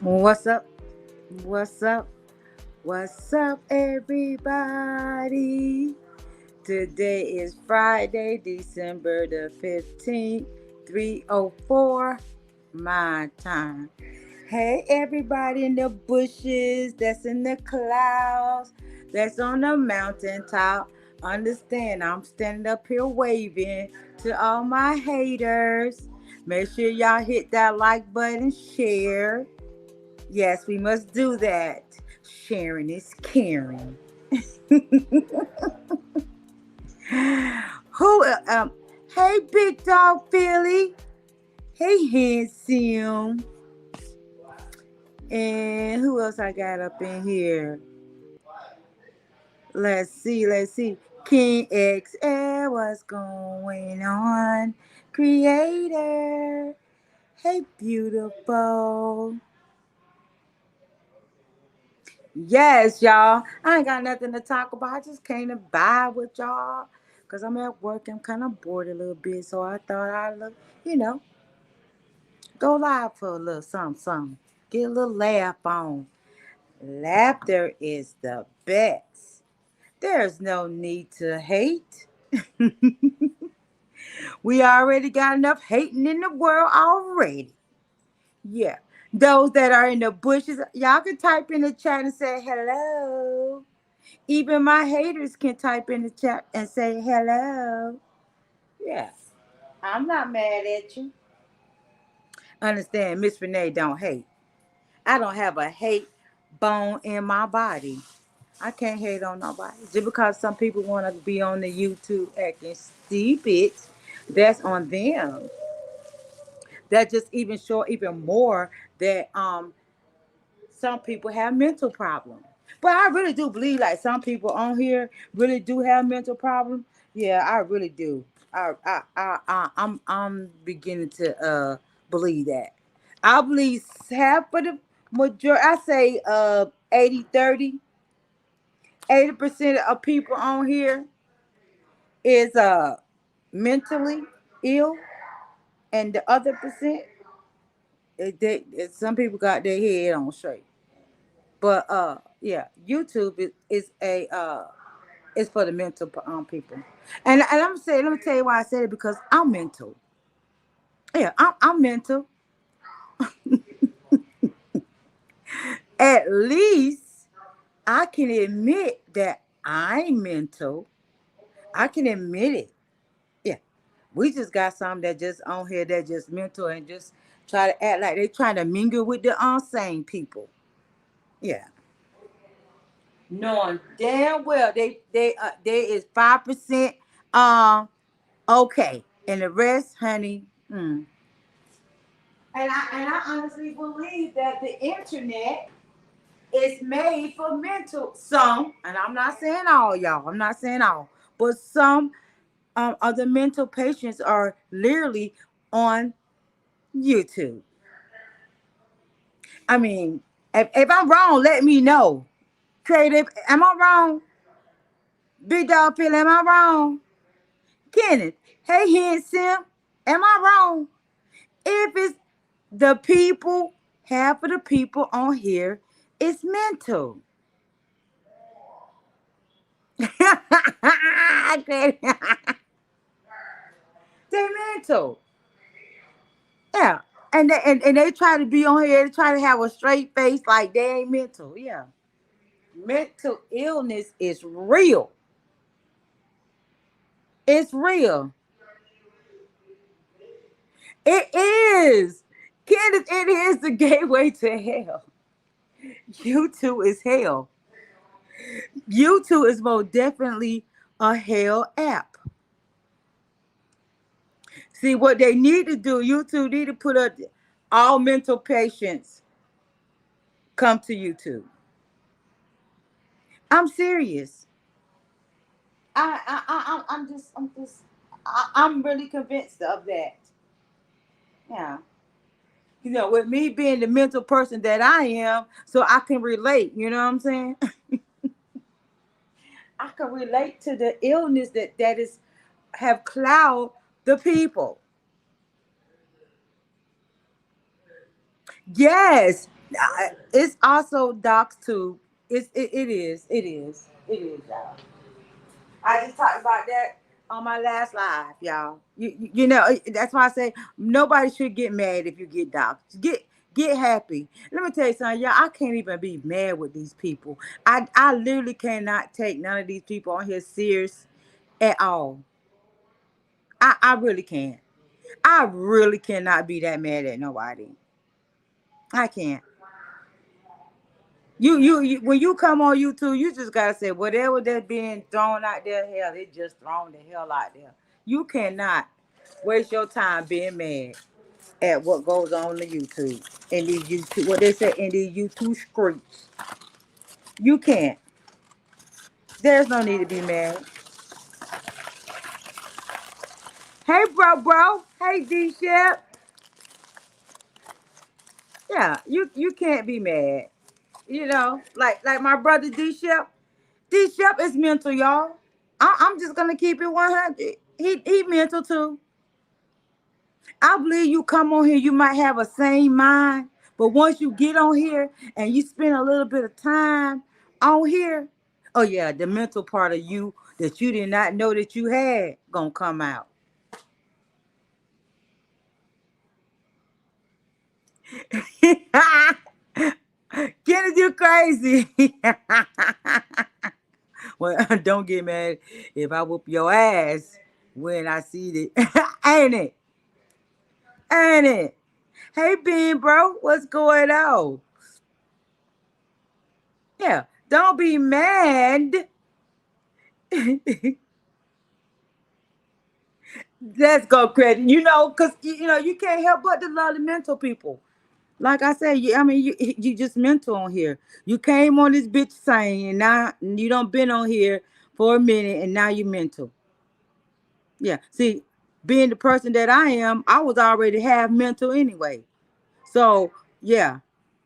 What's up? What's up? What's up, everybody? Today is Friday, December the 15th, 3:04 my time. Hey, everybody in the bushes, that's in the clouds, that's on the mountaintop. Understand, I'm standing up here waving to all my haters. Make sure y'all hit that like button, share. Yes, we must do that. Sharing is caring. Who? Hey, big dog Philly. Hey, handsome. And who else I got up in here? Let's see. Let's see. King XL, what's going on? Creator. Hey, beautiful. Yes, y'all. I ain't got nothing to talk about. I just came to vibe with y'all because I'm at work. I'm kind of bored a little bit. So I thought I'd look, you know, go live for a little something, something. Get a little laugh on. Laughter is the best. There's no need to hate. We already got enough hating in the world already. Yeah. Those that are in the bushes, y'all can type in the chat and say hello. Even my haters can type in the chat and say hello. Yeah. I'm not mad at you. Understand, Miss Renee don't hate. I don't have a hate bone in my body. I can't hate on nobody. Just because some people want to be on the YouTube acting stupid, that's on them. That just even show even more that some people have mental problems. But I really do believe like some people on here really do have mental problems. Yeah, I really do. I'm beginning to believe that. I believe half of the majority, I say 80-30, 80% of people on here is mentally ill, and the other percent, some people got their head on straight. But yeah, YouTube is a it's for the mental people. And let me tell you why I said it because I'm mental. Yeah, I'm mental. At least I can admit that I'm mental. I can admit it. Yeah. We just got some that just on here that just mental and just try to act like they trying to mingle with the insane people. Yeah. Knowing damn well there is 5% um okay. And the rest, honey, And I honestly believe that the internet is made for mental some, and I'm not saying all, y'all. I'm not saying all, but some of the mental patients are literally on YouTube. I mean, if I'm wrong, let me know. Creative, am I wrong? Big dog Phil, am I wrong? Kenneth, hey handsome, am I wrong? If it's the people, half of the people on here is mental. Okay. They mental. Yeah. And they try to be on here, they try to have a straight face like they ain't mental. Yeah. Mental illness is real. It's real. It is. Candace, it is the gateway to hell. YouTube is hell. YouTube is most definitely a hell app. See what they need to do, YouTube need to put up all mental patients come to YouTube. I'm serious. I'm really convinced of that. Yeah. With me being the mental person that I am, so I can relate. You know what I'm saying? I can relate to the illness that is have cloud the people. Yes, It's also docs too. It is, y'all. I just talked about that on my last live, y'all. That's why I say nobody should get mad if you get doxxed. Get happy. Let me tell you something, y'all. I can't even be mad with these people. I literally cannot take none of these people on here serious at all. I really can't. I really cannot be that mad at nobody. I can't. You when you come on YouTube, you just gotta say whatever that's being thrown out there, hell, it just thrown the hell out there. You cannot waste your time being mad at what goes on the YouTube in these YouTube what they say in these YouTube streets. You can't. There's no need to be mad. Hey bro. Hey D Shep. Yeah, you can't be mad. Like my brother D Shep. D Shep is mental, y'all. I'm just gonna keep it 100. He mental too. I believe you come on here, you might have a sane mind, but once you get on here and you spend a little bit of time on here, oh yeah, the mental part of you that you did not know that you had gonna come out. Kenneth, you crazy. Well, don't get mad if I whoop your ass when I see it. Ain't it? Ain't it? Hey, Ben, bro, what's going on? Yeah, don't be mad. Let's go, credit. Because you can't help but to love the mental people. Like I said, I mean, you just mental on here. You came on this bitch saying, and now you don't been on here for a minute, and now you mental. Yeah. See, being the person that I am, I was already half mental anyway. So yeah.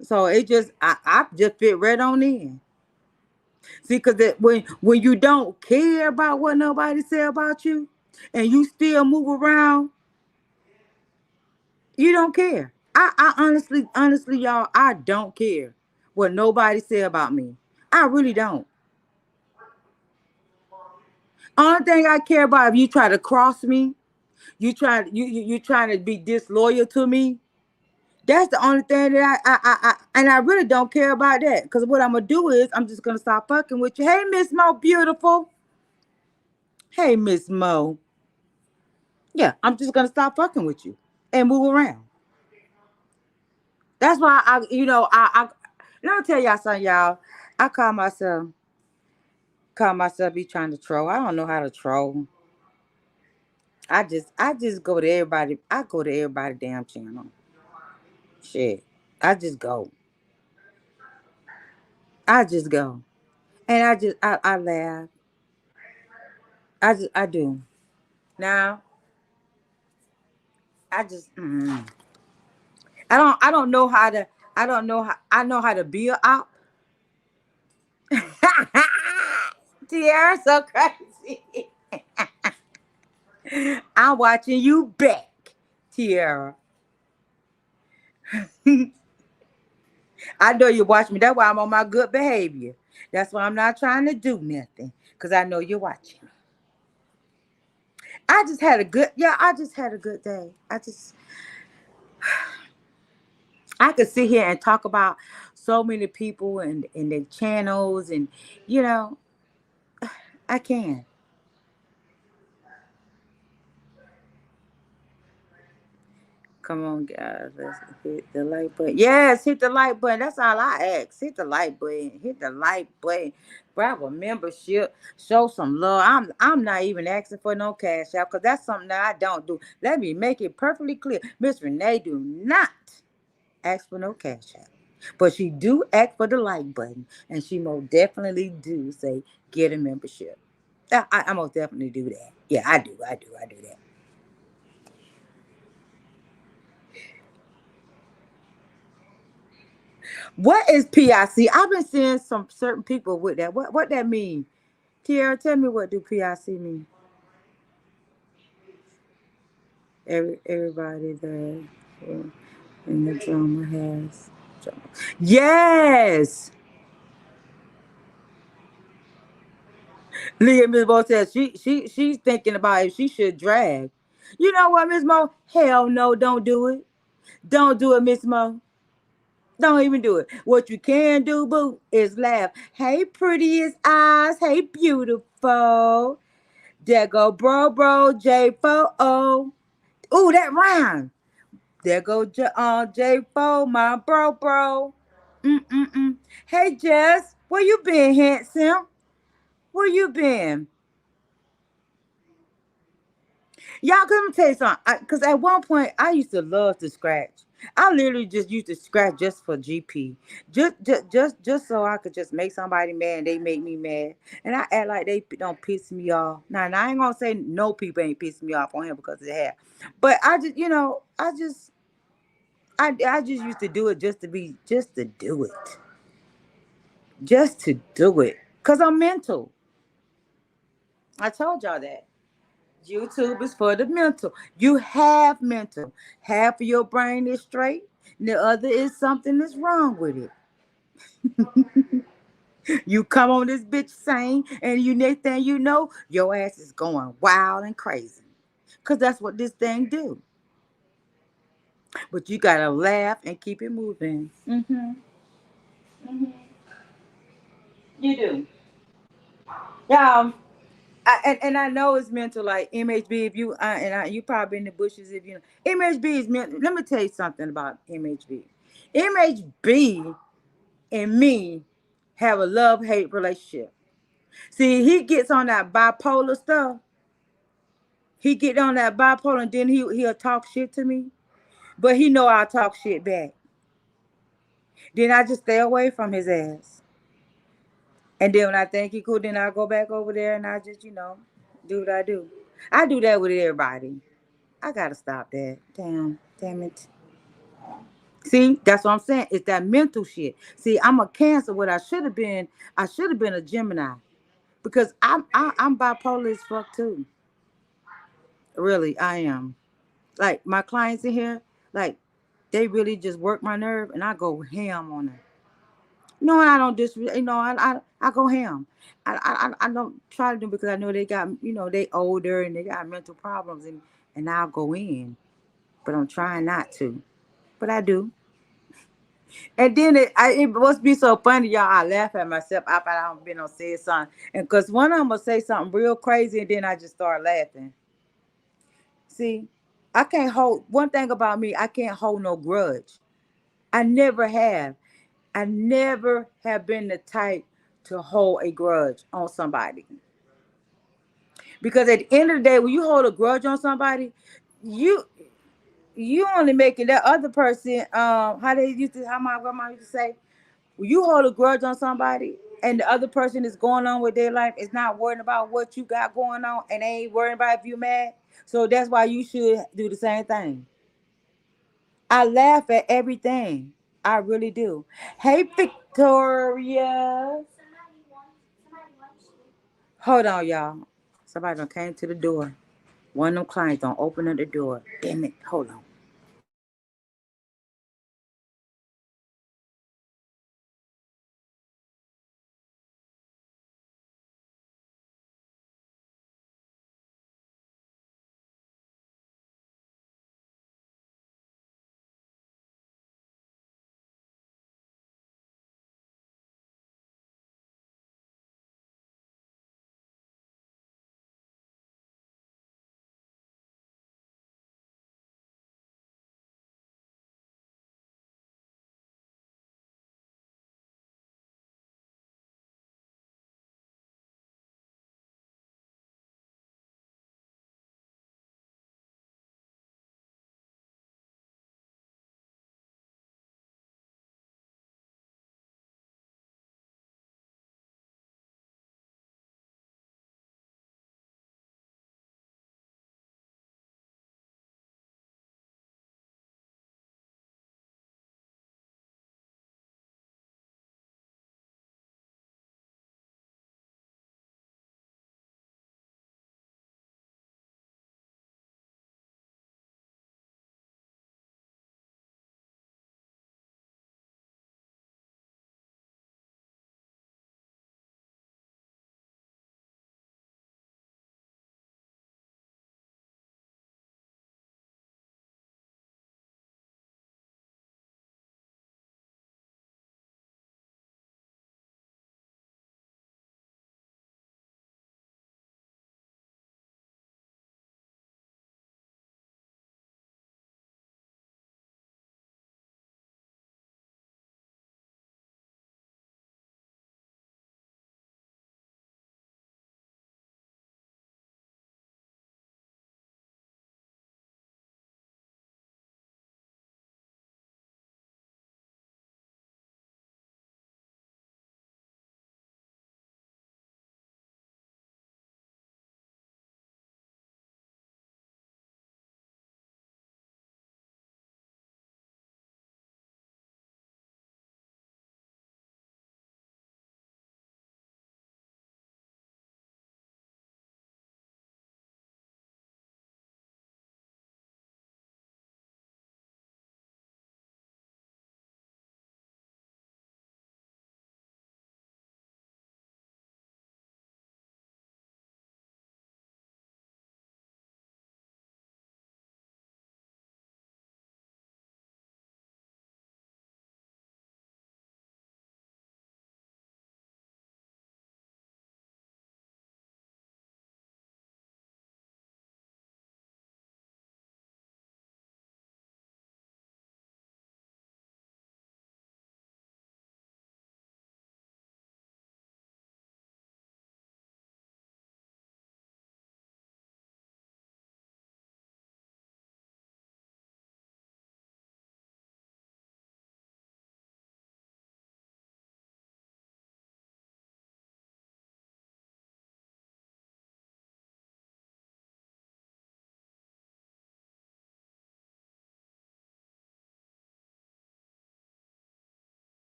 So it just I just fit right on in. See, because when you don't care about what nobody say about you, and you still move around, you don't care. I honestly, y'all, I don't care what nobody say about me. I really don't. Only thing I care about if you try to cross me, you trying to be disloyal to me. That's the only thing that and I really don't care about that. Cause what I'm gonna do is I'm just gonna stop fucking with you. Hey, Miss Mo, beautiful. Hey, Miss Mo. Yeah, I'm just gonna stop fucking with you and move around. That's why I let me tell y'all something, y'all. I call myself be trying to troll. I don't know how to troll. I just go to everybody. I go to everybody damn channel. Shit. I just go. I just go. And I laugh. I do. Now I don't know how to I don't know how I know how to be a op. Tierra so crazy. I'm watching you back, Tierra. I know you watch me. That's why I'm on my good behavior. That's why I'm not trying to do nothing. Cause I know you're watching. I just had a good day. I could sit here and talk about so many people and their channels and you know, I can. Come on, guys. Let's hit the like button. Yes, hit the like button. That's all I ask. Hit the like button. Hit the like button. Grab a membership. Show some love. I'm not even asking for no cash out because that's something that I don't do. Let me make it perfectly clear. Miss Renee do not ask for no cash out. But she do ask for the like button. And she most definitely do say get a membership. I most definitely do that. Yeah, I do that. What is PIC? I've been seeing some certain people with that. What that mean? Tiara, tell me what do PIC mean? Everybody that in the drama has. Yes. Leah Miss Mo says she's thinking about if she should drag. You know what, Miss Mo? Hell no, don't do it. Don't do it, Miss Mo. Don't even do it. What you can do, boo, is laugh. Hey, prettiest eyes. Hey, beautiful. There go J4O. Ooh, that rhyme. There go J4, my bro. Mm-mm-mm. Hey, Jess, where you been, handsome? Where you been? Y'all, come tell you something. Because at one point, I used to love to scratch. I literally just used to scratch just for GP, just so I could just make somebody mad and they make me mad, and I act like they don't piss me off. Now I ain't gonna say no people ain't pissing me off on him because of the hair, but I just, I just used to do it just to do it, just to do it, cause I'm mental. I told y'all that. YouTube is for the mental. You have mental. Half of your brain is straight, and the other is something that's wrong with it. You come on this bitch sane, and you next thing you know, your ass is going wild and crazy. Cause that's what this thing do. But you gotta laugh and keep it moving. You do. Yeah. And I know it's mental, like MHB. If you you probably in the bushes if you know MHB is mental. Let me tell you something about MHB. MHB and me have a love hate relationship. See, he gets on that bipolar stuff. He get on that bipolar, and then he'll talk shit to me. But he know I'll talk shit back. Then I just stay away from his ass. And then when I think he cool, then I go back over there and I just, do what I do. I do that with everybody. I gotta stop that. Damn it. See, that's what I'm saying. It's that mental shit. See, I'm a Cancer. What I should have been a Gemini because I'm bipolar as fuck too. Really, I am. Like my clients in here, like they really just work my nerve, and I go ham on them. No, I don't just, I go ham. I don't try to do because I know they got, they older and they got mental problems, and I'll go in, but I'm trying not to, but I do. And then it must be so funny, y'all. I laugh at myself after I don't been on say something, and because one of them will say something real crazy, and then I just start laughing. See, I can't hold one thing about me. I can't hold no grudge. I never have. I never have been the type to hold a grudge on somebody. Because at the end of the day, when you hold a grudge on somebody, you you only making that other person how my grandma used to say, when you hold a grudge on somebody and the other person is going on with their life, is not worrying about what you got going on and they ain't worrying about if you mad. So that's why you should do the same thing. I laugh at everything. I really do. Hey, Victoria. Hold on, y'all. Somebody done came to the door. One of them clients don't open up the door. Damn it. Hold on.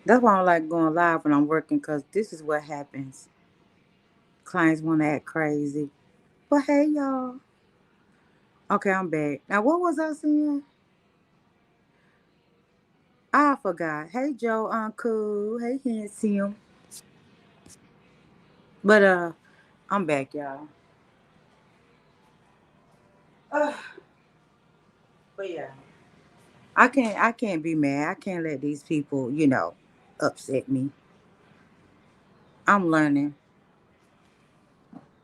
That's why I don't like going live when I'm working, because this is what happens. Clients want to act crazy. But hey, y'all. Okay, I'm back. Now, what was I saying? I forgot. Hey, Joe, Uncle. Hey, Handsome. But I'm back, y'all. Uh, but yeah, I can't be mad. I can't let these people, upset me. I'm learning.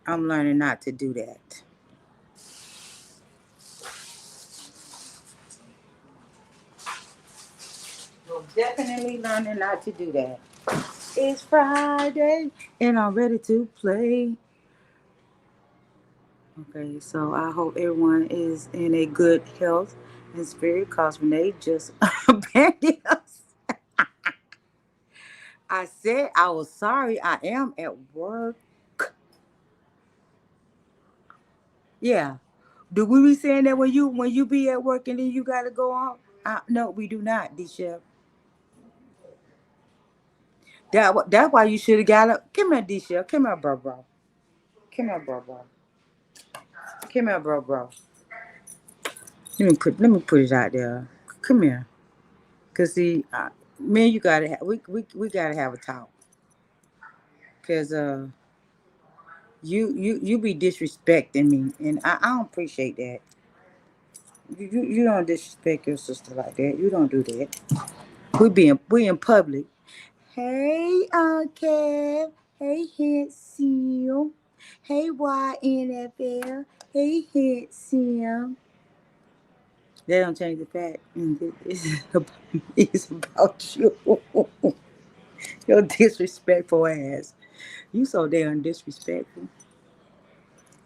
I'm learning not to do that. Definitely learning not to do that. It's Friday and I'm ready to play. Okay, so I hope everyone is in a good health and spirit, because when they just abandoned us, I said I was sorry. I am at work. Yeah. Do we be saying that when you be at work and then you gotta go out? No, we do not, D Chef. That's why you should have got up. Come here, D Chef. Come here, bro. Come here, bro. Come here, bro. Let me put it out there. Come here. Cause see, me and you gotta have we gotta have a talk. Cause you be disrespecting me, and I don't appreciate that. You don't disrespect your sister like that. You don't do that. We in public. Hey, Kev. Hey, Handsome. Hey, YNFL. Hey, Handsome. They don't change the fact. It's about you. Your disrespectful ass. You so damn disrespectful.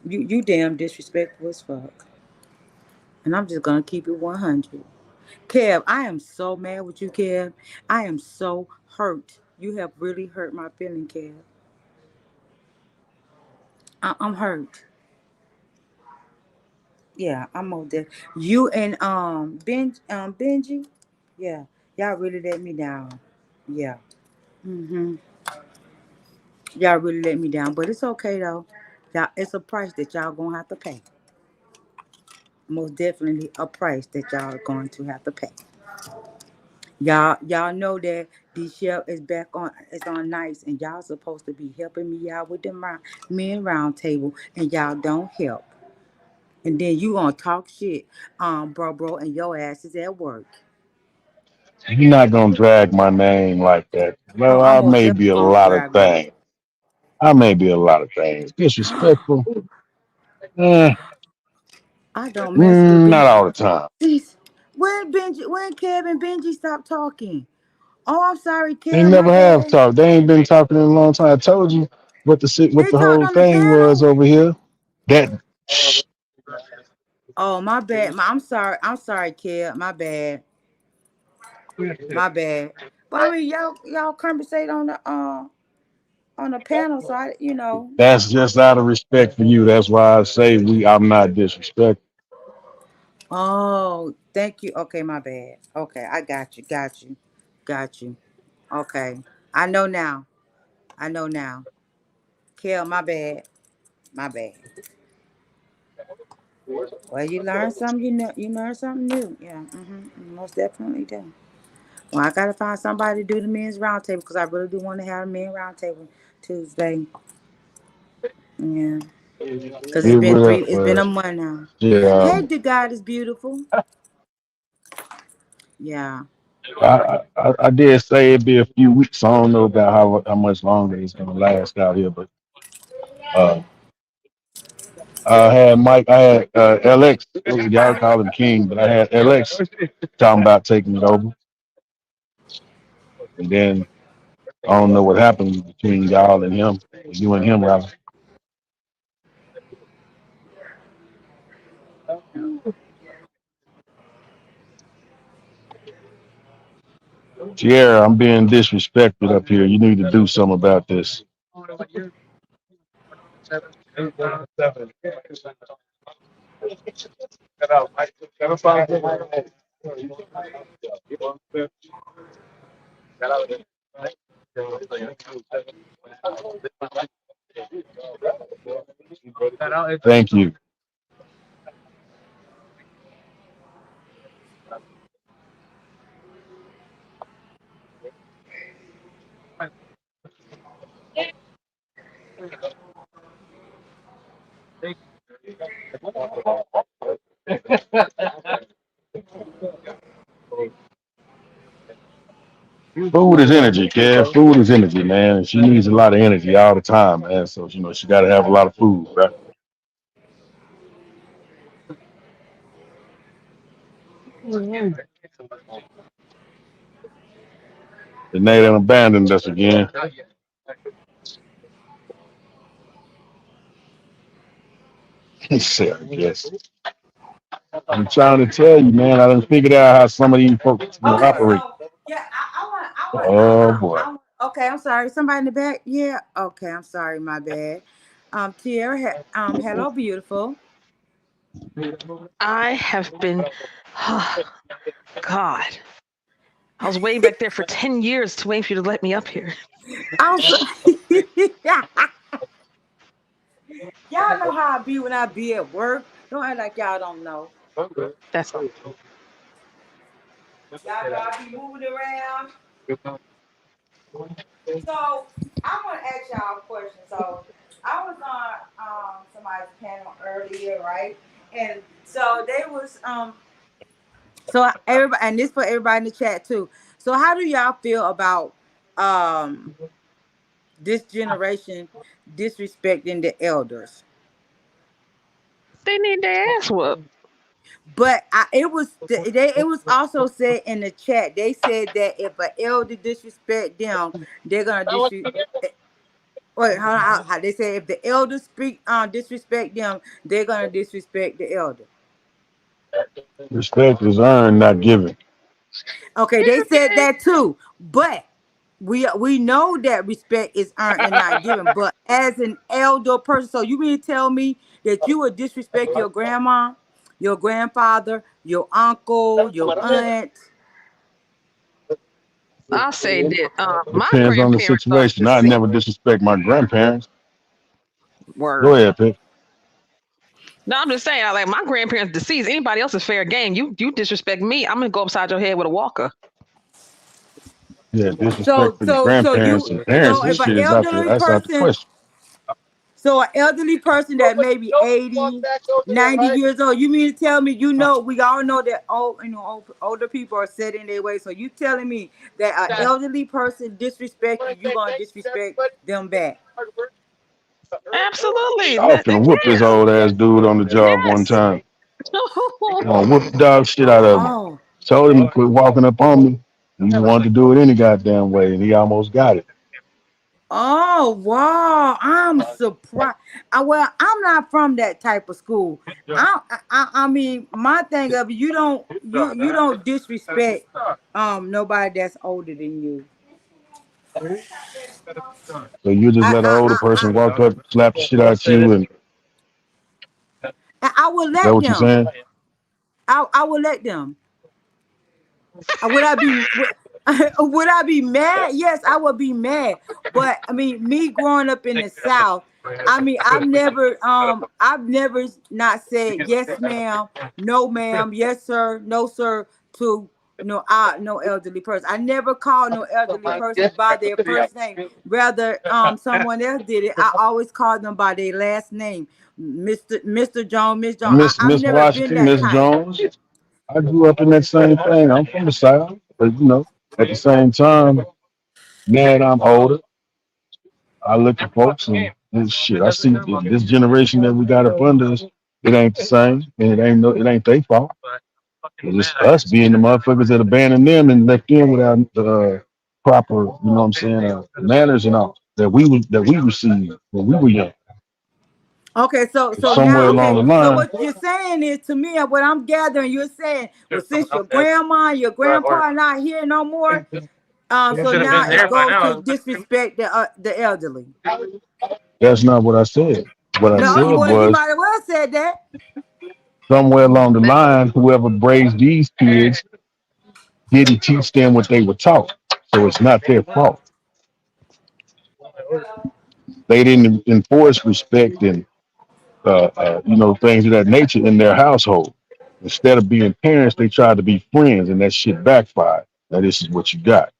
You damn disrespectful as fuck. And I'm just gonna keep it 100. Kev, I am so mad with you, Kev. I am so hurt. You have really hurt my feeling, Kev. I'm hurt. Yeah, I'm on there. You and Benji, yeah, y'all really let me down. Yeah. Mhm. Y'all really let me down, but it's okay though. Y'all, it's a price that y'all gonna have to pay. Most definitely a price that y'all are going to have to pay. Y'all know that D Shell is back on is on nights, and y'all supposed to be helping me out with the men round table, and y'all don't help. And then you gonna talk shit, bro, and your ass is at work. You're not gonna drag my name like that. Oh, Well, I'm I most may definitely be a gonna lot of drag you. things. I may be a lot of things. Disrespectful. Eh, I don't mess with not Benji. all the time. Jeez. When Kev and Benji stopped talking? Oh, I'm sorry, They Kev, my never have bad. talked. They ain't been talking in a long time. I told you what They the talked whole on the thing was panel. over here. That Oh, my bad. I'm sorry, Kev. My bad. My bad. But I mean, y'all conversate on the panel, so I. that's just out of respect for you. That's why I say I'm not disrespectful. Oh, thank you. Okay, my bad. Okay, I got you. Okay, I know now. I know now. Kel, my bad. My bad. Well, you learn something. You learn something new. Yeah, most definitely do. Well, I gotta find somebody to do the men's roundtable, because I really do want to have a men's roundtable Tuesday. Yeah, because it's Give been it three. up It's been for a month now. yeah. Hey, the God is beautiful. Yeah. I did say it'd be a few weeks. I don't know about how much longer it's gonna last out here, but uh, I had Mike. I had LX. Y'all call him King, but I had LX talking about taking it over, and then I don't know what happened between y'all and him. You and him, rather. Sierra, I'm being disrespected up here. You need to do something about this. Thank you. Food is energy, Kev. Food is energy, man. She needs a lot of energy all the time, man. So she got to have a lot of food, right? The done abandoned us again. He said, I guess. I'm trying to tell you, man. I done figured out how some of these folks Okay, operate. so yeah, Oh boy. okay, I'm sorry. Somebody in the back? Yeah. Okay, I'm sorry. My bad. Tierra, hello, beautiful. I have been, oh, God. I was waiting back there for 10 years to wait for you to let me up here. I'm so y'all know how I be when I be at work. Don't act like y'all don't know. That's all. Y'all know I be moving around. So I want to ask y'all a question. So I was on somebody's panel earlier, right? And so they was so everybody, and this for everybody in the chat too. So how do y'all feel about um this generation disrespecting the elders? They need their ass whooped. But it was also said in the chat. They said that if an elder disrespect them, they're gonna disrespect. Wait, how they say if the elders speak disrespect them, they're gonna disrespect the elder. Respect is earned, not given. Okay, they said that too, but we know that respect is earned and not given. But as an elder person, so you mean to tell me that you would disrespect your grandma, your grandfather, your uncle, your aunt? I'll say that my Depends on the grandparents are situation. I deceased. never disrespect my grandparents. Go Word. ahead, Pick. No, I'm just saying, like my grandparents deceased. Anybody else is fair game. You disrespect me, I'm gonna go upside your head with a walker. Yeah, disrespect So for your so so grandparents you and parents. so This if an shit is out the elderly that's out the person question. So an elderly person that may be 80, 90 years old, you mean to tell me, we all know that older people are set in their way. So you telling me that an elderly person disrespect you, you gonna disrespect them back. Absolutely. I was gonna whoop this Yeah. old ass dude on the job one Yes. time. Whoop the dog shit out of him. Oh, Told him to quit walking up on me. He wanted to do it any goddamn way, and he almost got it. oh wow. I'm surprised. Well, I'm not from that type of school. I mean my thing of you don't disrespect nobody that's older than you. So you just I let an I older I, I, person walk up, slap the shit out you, and I will is that let what you're them. saying? I will let them. Would I be would I be mad? Yes, I would be mad. But I mean, me growing up in the South, I mean, I've never not said yes, ma'am, no, ma'am, yes, sir, no, sir, to no elderly person. I never called no elderly person by their first name. Rather, someone else did it. I always called them by their last name, Mr. Jones, Miss Jones. I've Miss never been Washington, that Miss type. Jones. I grew up in that same thing. I'm from the South, but at the same time, now that I'm older, I look at folks and shit. I see this generation that we got up under us. It ain't the same, and it ain't their fault. It's us being the motherfuckers that abandoned them and left them without proper, what I'm saying, manners and all that we received when we were young. Okay, so Somewhere now, along okay, the so line, what you're saying is to me, what I'm gathering, you're saying, well, since your grandma, your grandpa are not here no more, so now it goes to disrespect the elderly. that's not what I said. What I No, said you was might have well said that. somewhere along the line, whoever raised these kids didn't teach them what they were taught. So it's not their fault. They didn't enforce respect and things of that nature in their household. Instead of being parents, they tried to be friends, and that shit backfired. Now this is what you got.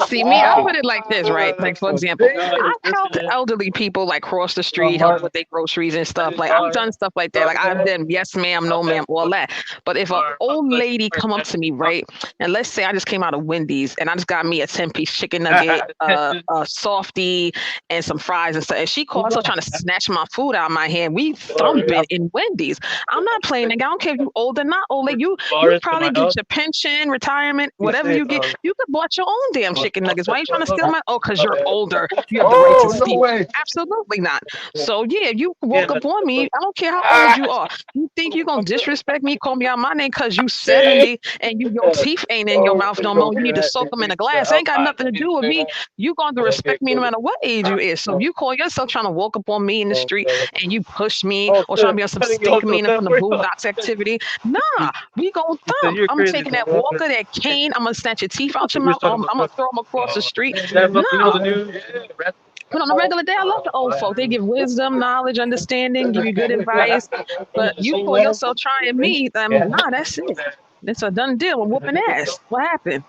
See, me, I put it like this, right? Like, for example, I've helped elderly people like cross the street, help with their groceries and stuff. Like, I've done stuff like that. Like, I've done yes, ma'am, no, ma'am, all that. But if an old lady come up to me, right, and let's say I just came out of Wendy's and I just got me a 10-piece chicken nugget, a softie, and some fries and stuff, and she calls her trying to snatch my food out of my hand, we thumping in Wendy's. I'm not playing. Like, I don't care if you old or not old. Like, you probably get your pension, retirement, whatever you get. You could bought your own damn chicken nuggets. Why are you trying to steal my? Oh, because you're older. You have the right to steal. Absolutely not. So yeah, you woke up on me. I don't care how old you are. You think you're gonna disrespect me, call me out my name because you 70 and your teeth ain't in your mouth no more. You need to soak them in a glass. Ain't got nothing to do with me. You going to respect me no matter what age you is. So if you call yourself trying to walk up on me in the street and you push me or trying to be on some stick me from the Boondocks activity, nah, we gonna thump. I'm taking that walker, that cane. I'm gonna snatch your teeth out your mouth. I'm gonna throw them across the street. No. But on a regular day, I love the old folk. They give wisdom, knowledge, understanding, give you good advice. But you call yourself trying me, nah, that's it. It's a done deal. We're whooping ass. What happened?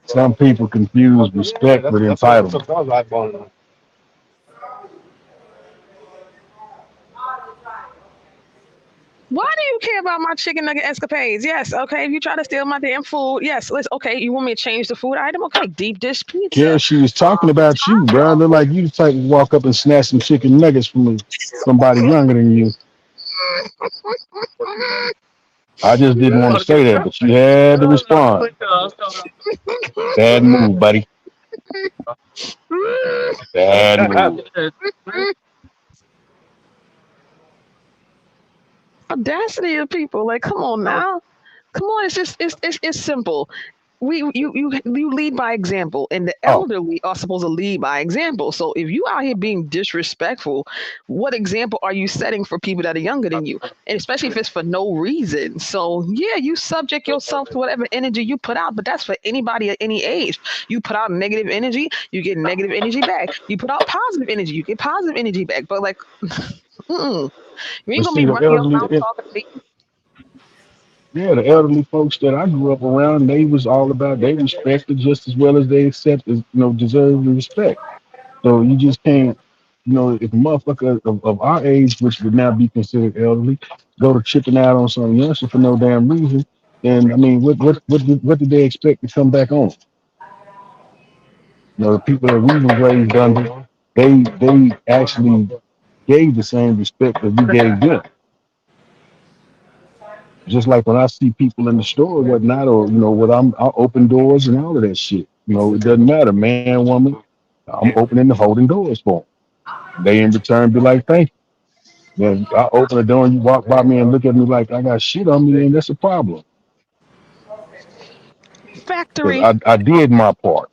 Some people confuse respect with entitlement. Why do you care about my chicken nugget escapades? Yes, okay. If you try to steal my damn food, yes, okay. You want me to change the food item? Okay, deep dish pizza. Yeah, she was talking about you, bro. Look like you the type to walk up and snatch some chicken nuggets from somebody younger than you. I just didn't want to say that, but you had to respond. Bad move, buddy. Bad move. Audacity of people, like, come on now, come on. It's just it's simple. You lead by example, and the elderly are supposed to lead by example. So if you out here being disrespectful, what example are you setting for people that are younger than you? And especially if it's for no reason. So yeah, you subject yourself to whatever energy you put out, but that's for anybody at any age. You put out negative energy, you get negative energy back. You put out positive energy, you get positive energy back. But like, you ain't gonna be running your mouth talking to me. Yeah, the elderly folks that I grew up around, they was all about they respected just as well as they accepted, deserve the respect. So you just can't, if a motherfucker of our age, which would now be considered elderly, go to chipping out on some youngster for no damn reason, then I mean, what did they expect to come back on? The people that we were raised under, they actually gave the same respect that we gave them. Just like when I see people in the store or whatnot, or I open doors and all of that shit. It doesn't matter, man, woman. I'm opening and holding doors for them. They in return be like, thank you. Then I open the door and you walk by me and look at me like I got shit on me, and that's a problem. Factory. I did my part.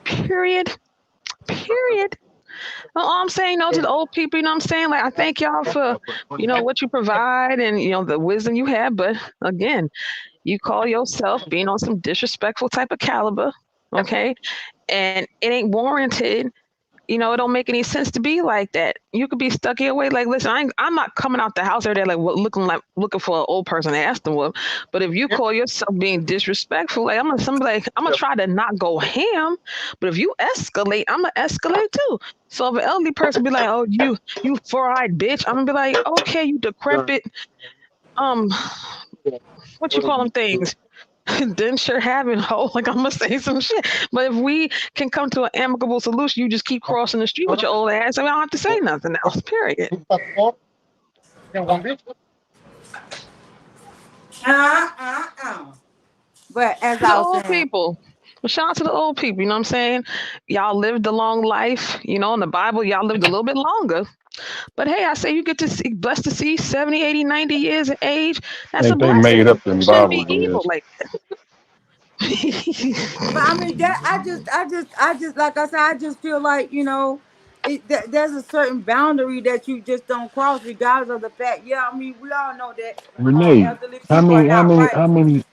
Period. Well, all I'm saying, to the old people, I'm saying, like, I thank y'all for, what you provide and, the wisdom you have. But again, you call yourself being on some disrespectful type of caliber, okay? And it ain't warranted. It don't make any sense to be like that. You could be stuck your way. Like, listen, I'm not coming out the house every day looking for an old person to ask them what. But if you call yourself being disrespectful, like I'm gonna try to not go ham. But if you escalate, I'm gonna escalate too. So if an elderly person be like, "Oh, you 4-eyed bitch," I'm gonna be like, "Okay, you decrepit, what you call them things." Then sure having hope, like I'm gonna say some shit. But if we can come to an amicable solution, you just keep crossing the street with your old ass, and I don't have to say nothing else. Period. But as The I was old saying, people. Well, shout out to the old people. You know what I'm saying? Y'all lived a long life. In the Bible, y'all lived a little bit longer. But hey, I say you get to see, blessed to see 70, 80, 90 years of age. That's a blessing. They made up them Shouldn't Bible be evil years. like that. but I mean that I just like I said, I just feel like there's a certain boundary that you just don't cross, regardless of the fact. Yeah, I mean we all know that Renee, elderly people are not right. how many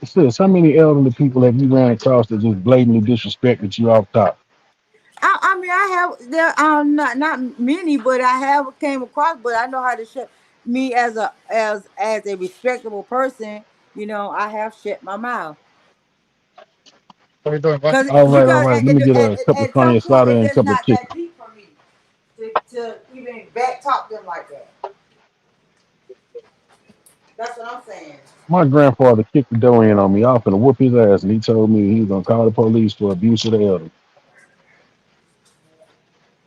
Sis, how many elderly people have you ran across that just blatantly disrespected you off top? I mean, I have there not many, but I have came across. But I know how to shut me as a respectable person. I have shut my mouth because All right, all because right. Let me get a cup of at Konya some point soda it's and a just cup of not chicken. that deep for me to even back talk them like that. That's what I'm saying. My grandfather kicked the door in on me. I was finna whoop his ass, and he told me he was gonna call the police for abuse of the elder.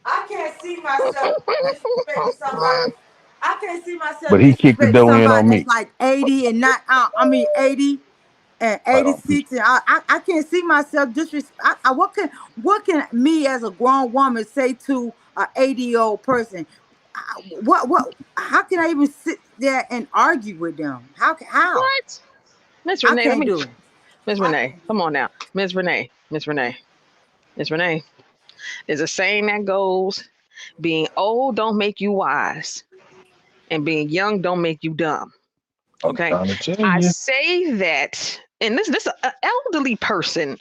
I can't see myself disrespecting somebody. I can't see But myself he kicked the disrespecting door in somebody on that's me. like 80 and not. I mean 80 and Right on. 86, and I can't see myself disrespect. What can me as a grown woman say to a 80-year-old person? What? How can I even sit there and argue with them? How? What? Miss I Renee, let can't me do it. Miss I Renee, can't do come it. on now. Miss Renee. There's a saying that goes, being old don't make you wise, and being young don't make you dumb. I'm Okay. trying to tell I you. say that, and this elderly person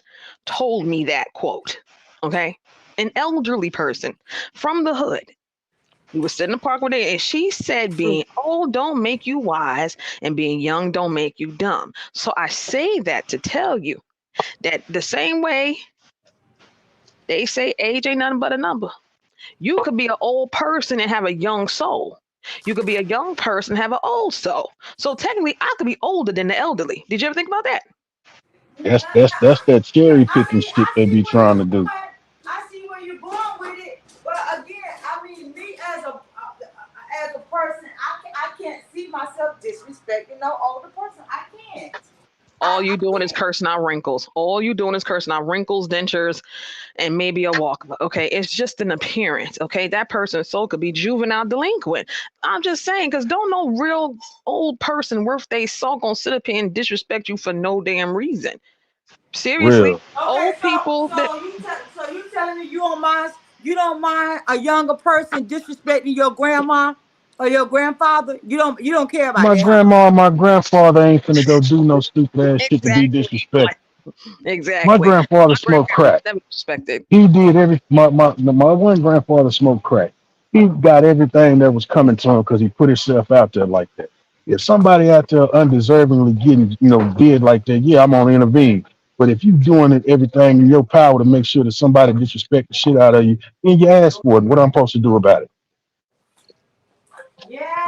told me that quote. Okay. An elderly person from the hood. We were sitting in the park with her, and she said, being old don't make you wise, and being young don't make you dumb. So I say that to tell you that the same way they say age ain't nothing but a number. You could be an old person and have a young soul. You could be a young person and have an old soul. So technically, I could be older than the elderly. Did you ever think about that? Yeah, That's that cherry picking shit I they see be where trying you're to do. going. I see where you're going with it. But again, I mean, me as a person, I can't see myself disrespecting no older person. I can't. All you I doing is can't. cursing out wrinkles. All you doing is cursing out wrinkles, dentures, and maybe a walk. Okay, it's just an appearance. Okay, that person's soul could be juvenile delinquent. I'm just saying, because don't no real old person worth they salt gonna sit up here and disrespect you for no damn reason. Seriously, Real. Okay, old people that so you telling me you don't mind a younger person disrespecting your grandma or your grandfather? You don't care about My that, huh? grandma and my grandfather ain't finna go do no stupid ass shit to be exactly, disrespectful. My exactly. grandfather My smoked grandparents crack. was never disrespected. He did my one grandfather smoked crack. He got everything that was coming to him because he put himself out there like that. If somebody out there undeservingly getting, did like that, yeah, I'm gonna intervene. But if you doing it everything in your power to make sure that somebody disrespect the shit out of you, then you ask for it. What I'm supposed to do about it?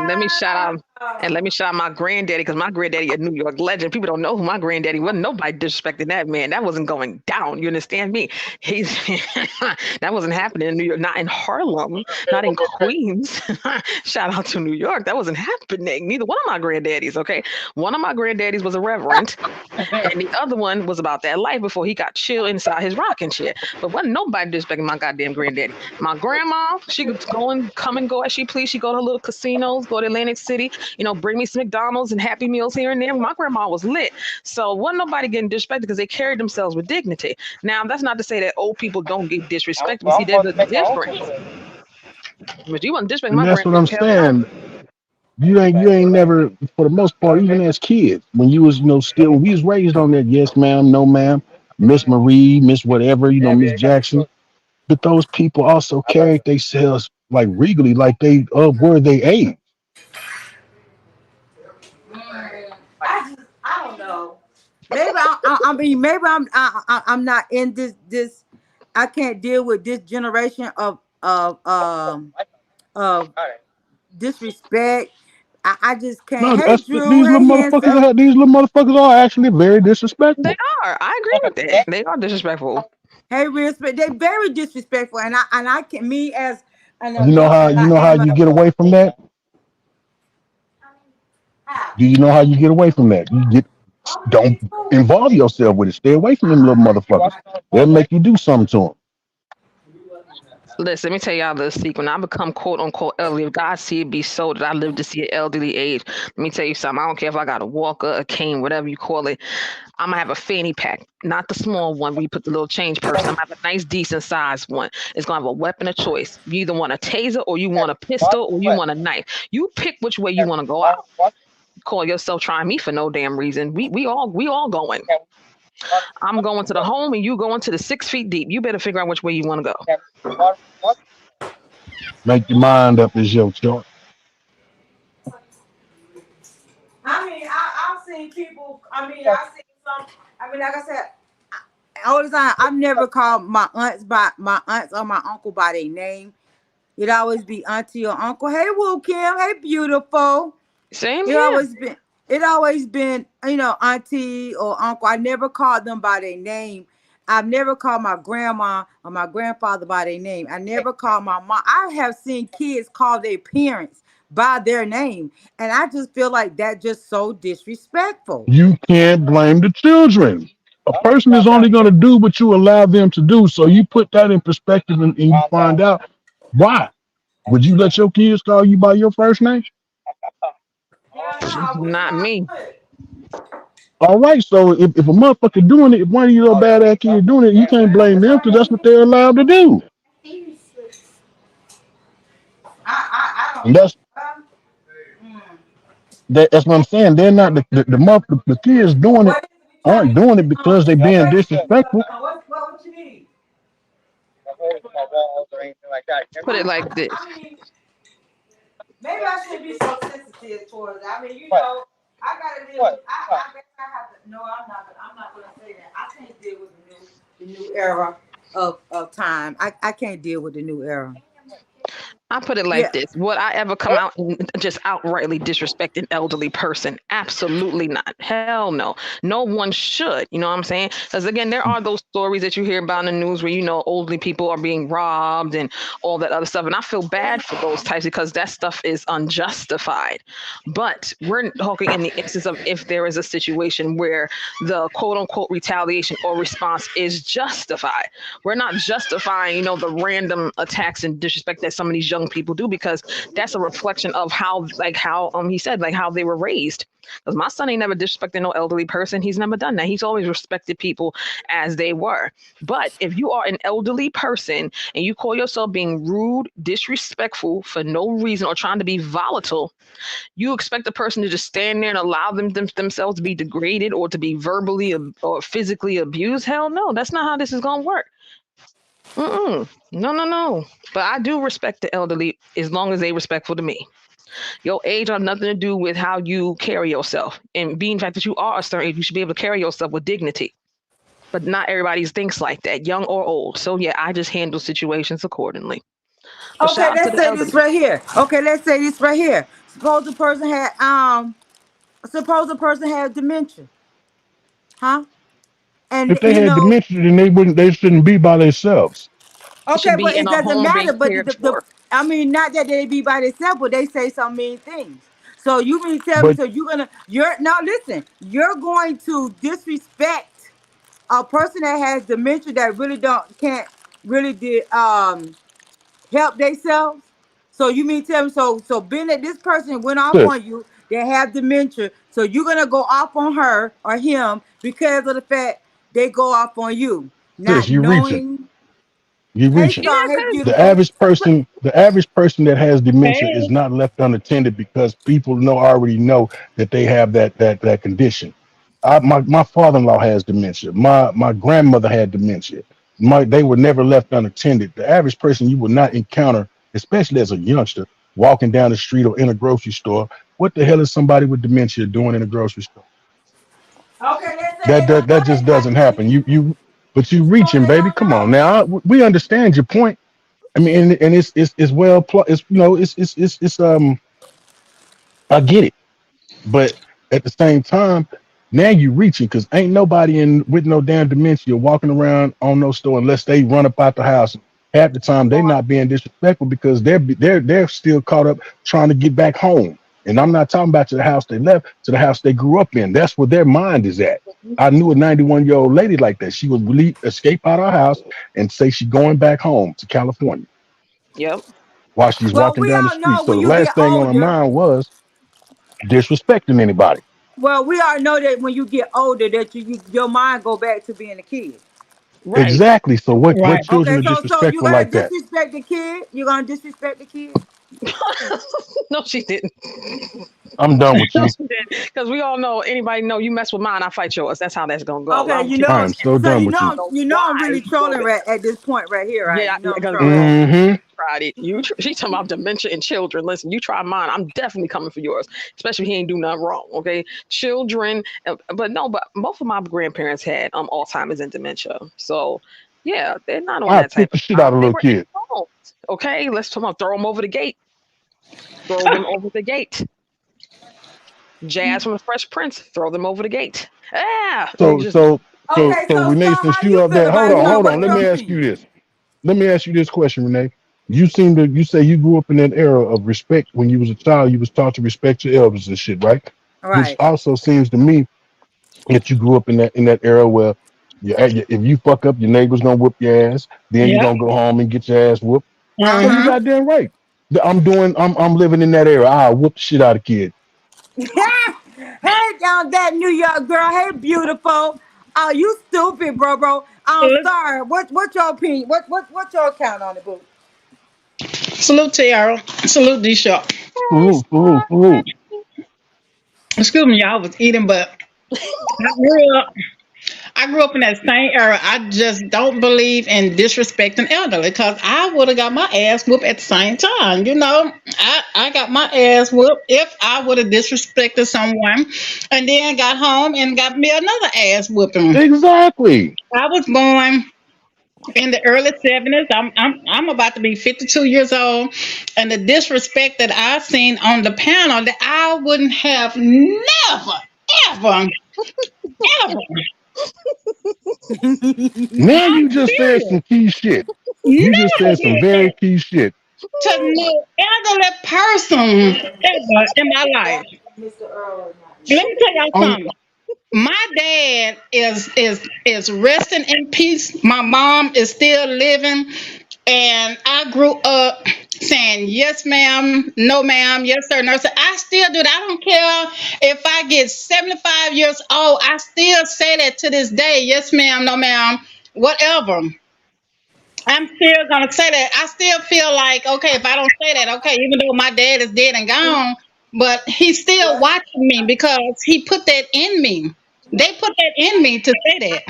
Let me shout Yeah. out and let me shout out my granddaddy, because my granddaddy a New York legend. People don't know who my granddaddy was. Nobody disrespecting that man. That wasn't going down. You understand me? He's that wasn't happening in New York, not in Harlem, not in Queens. Shout out to New York. That wasn't happening. Neither one of my granddaddies. Okay, one of my granddaddies was a reverend, and the other one was about that life before he got chill inside his rocking chair. But wasn't nobody disrespecting my goddamn granddaddy. My grandma, she could go and come and go as she please. She go to little casinos, go to Atlantic City, bring me some McDonald's and Happy Meals here and there. My grandma was lit. So wasn't nobody getting disrespected because they carried themselves with dignity. Now, that's not to say that old people don't get disrespected, but see, there's a difference. But you wasn't disrespecting And my that's what granddaddy. I'm Hell no. saying. You ain't never, for the most part, even as kids, when you was, still we was raised on that yes ma'am, no ma'am, Miss Marie, Miss whatever, Miss Jackson. But those people also carried themselves like regally, like they were they age. I don't know. Maybe I mean maybe I'm not in this. I can't deal with this generation of disrespect. I just can't. No, Hey that's Drew. these little Hey motherfuckers. handsome. These little motherfuckers are actually very They disrespectful. are. I agree with that. They are disrespectful. Hey respect. They very disrespectful, and I can me as an You know adult how as I am. you get away from that. How? Do you know how you get away from that? You get don't involve yourself with it. Stay away from them little motherfuckers. They'll make you do something to them. Listen, let me tell y'all the secret. When I become quote unquote elderly, if God see it be so that I live to see an elderly age, let me tell you something. I don't care if I got a walker, a cane, whatever you call it. I'm gonna have a fanny pack, not the small one where you put the little change purse. I'm gonna have a nice, decent sized one. It's gonna have a weapon of choice. You either want a taser or you want a pistol or you want a knife. You pick which way you want to go out. call yourself trying me for no damn reason. We all going. I'm going to the home and you going to the 6 feet deep. You better figure out which way you want to go. Make your mind up is your choice. I mean, I've seen people. I mean, I've seen some. I mean, like I said, all the time. I've never called my aunts or my uncle by their name. It always be auntie or uncle. Hey, Woo Kim. Hey, beautiful. Same It here. always been. It always been. Auntie or uncle. I never called them by their name. I've never called my grandma or my grandfather by their name. I never called my mom. I have seen kids call their parents by their name, and I just feel like that just so disrespectful. You can't blame the children. A person is only going to do what you allow them to do. So you put that in perspective and you find out why. Would you let your kids call you by your first name? Yeah, no, I would Not not. me. All right. So if a motherfucker doing it, if one of your badass kids doing it, you can't blame them because that's what they're allowed to do. I And don't. Mm. that's what I'm saying. They're not the kids doing it What is it we trying aren't to doing get? it because they being disrespectful. What you need? Put it like I this. mean, maybe I shouldn't be so sensitive towards it. I mean, I gotta deal with. I guess I have to. No, I'm not. I'm not gonna say that. I can't deal with the new era of time. I can't deal with the new era. I put it like Yeah. this. Would I ever come out and just outrightly disrespect an elderly person? Absolutely not. Hell no. No one should. You know what I'm saying? Because again, there are those stories that you hear about in the news where, elderly people are being robbed and all that other stuff. And I feel bad for those types because that stuff is unjustified. But we're talking in the instance of if there is a situation where the quote unquote retaliation or response is justified. We're not justifying, the random attacks and disrespect that some of these young people do because that's a reflection of how he said like how they were raised. Because my son ain't never disrespected no elderly person. He's never done that. He's always respected people as they were. But if you are an elderly person and you call yourself being rude, disrespectful for no reason or trying to be volatile, you expect the person to just stand there and allow themselves to be degraded or to be verbally or physically abused? Hell no, that's not how this is gonna work. Mm-mm. No, no, no. But I do respect the elderly as long as they respectful to me. Your age have nothing to do with how you carry yourself. And being the fact that you are a certain age, you should be able to carry yourself with dignity. But not everybody thinks like that, young or old. So yeah, I just handle situations accordingly. But Okay, shout out to let's the say this elderly. right here. Okay, let's say this right here. Suppose the person had suppose the person had dementia, huh? And If they had dementia, then they shouldn't be by themselves. They okay, should but be in it a doesn't home matter. being But cared for. I mean, not that they be by themselves, but they say some mean things. So you mean tell me? But So you're now listen. You're going to disrespect a person that has dementia that really don't can't really help themselves. So you mean tell me? So being that this person went off sis, on you, they have dementia. So you're gonna go off on her or him because of the fact they go off on you, sis, not you reaching. knowing. You Hey, reaching. Yeah, Star. Hey, because beautiful. The average person that has dementia is Hey, not left unattended because people already know that they have that condition. My father-in-law has dementia. My grandmother had dementia. They were never left unattended. The average person you would not encounter, especially as a youngster, walking down the street or in a grocery store. What the hell is somebody with dementia doing in a grocery store? Okay, let's say That they that, don't that know they just got doesn't happen. dementia. But you So reaching, they baby. don't Come on know. now. We understand your point. I mean, and it's well, it's I get it, but at the same time, now you reaching because ain't nobody in with no damn dementia walking around on no store unless they run up out the house. Half the time they not being disrespectful because they're still caught up trying to get back home. And I'm not talking about to the house they left, to the house they grew up in. That's where their mind is at. I knew a 91-year-old lady like that. She would leave, escape out of her house and say she going back home to California yep. while she's Well, walking we down the all street. know So when the you last get thing on her older. mind was disrespecting anybody. Well, we all know that when you get older, that your mind go back to being a kid. Right. Exactly. So what right. children Okay, are so you're disrespectful gonna like that? disrespect the kid. You're gonna disrespect the kid. No, she didn't. I'm done with No, you. she didn't. Because we all know, anybody know you mess with mine, I fight yours. That's how that's gonna go. Okay, I don't care. I am so so done with you. So you know I'm why really you go trolling there? right at this point right here, right? Yeah, You know I'm because trolling. girl, Mm-hmm. tried it. She talking about dementia in children. Listen, you try mine, I'm definitely coming for yours. Especially if he ain't do nothing wrong. Okay, children, but no, but both of my grandparents had Alzheimer's and dementia. So yeah, they're not on I that type kick of the shit out time. of They little were kid. involved. Okay, let's talk about throw them over the gate. Throw them over the gate. Jazz from the Fresh Prince, throw them over the gate. Ah, they So just so so Okay, so Renee, so since how you you up feel there, about it? hold on. What's Let me your ask you opinion? this. Let me ask you this question, Renee. You say you grew up in that era of respect when you was a child. You was taught to respect your elders and shit, right? Which Right. also seems to me that you grew up in that era where if you fuck up, your neighbor's gonna whoop your ass. Then you're Yep. gonna go home and get your ass whooped. So you Uh-huh. goddamn right. I'm living in that era. I whoop the shit out of kids. Hey, down that New York girl. Hey, beautiful. Oh, you stupid, bro. I'm Salute, sorry. What's your opinion? What's your account on the book? salute Tiara. Salute D Sharp. Salute. Excuse me, y'all was eating, but I grew up in that same era. I just don't believe in disrespecting elderly because I would have got my ass whooped at the same time. I got my ass whooped if I would have disrespected someone and then got home and got me another ass whooping. Exactly. I was born in the early 70s. I'm about to be 52 years old, and the disrespect that I seen on the panel that I wouldn't have never, ever, ever. Now I'm you just said serious. some key shit. You just Never said some did very that key shit. to no elderly person ever in my life. Mr. Earl or not? Let me tell y'all On something. My dad is resting in peace. My mom is still living, and I grew up saying yes, ma'am, no, ma'am, yes, sir, no, sir. I still do that. I don't care if I get 75 years old. I still say that to this day. Yes, ma'am, no, ma'am, whatever. I'm still gonna say that. I still feel like okay, if I don't say that, okay, even though my dad is dead and gone, but he's still watching me because he put that in me. They put that in me to say that.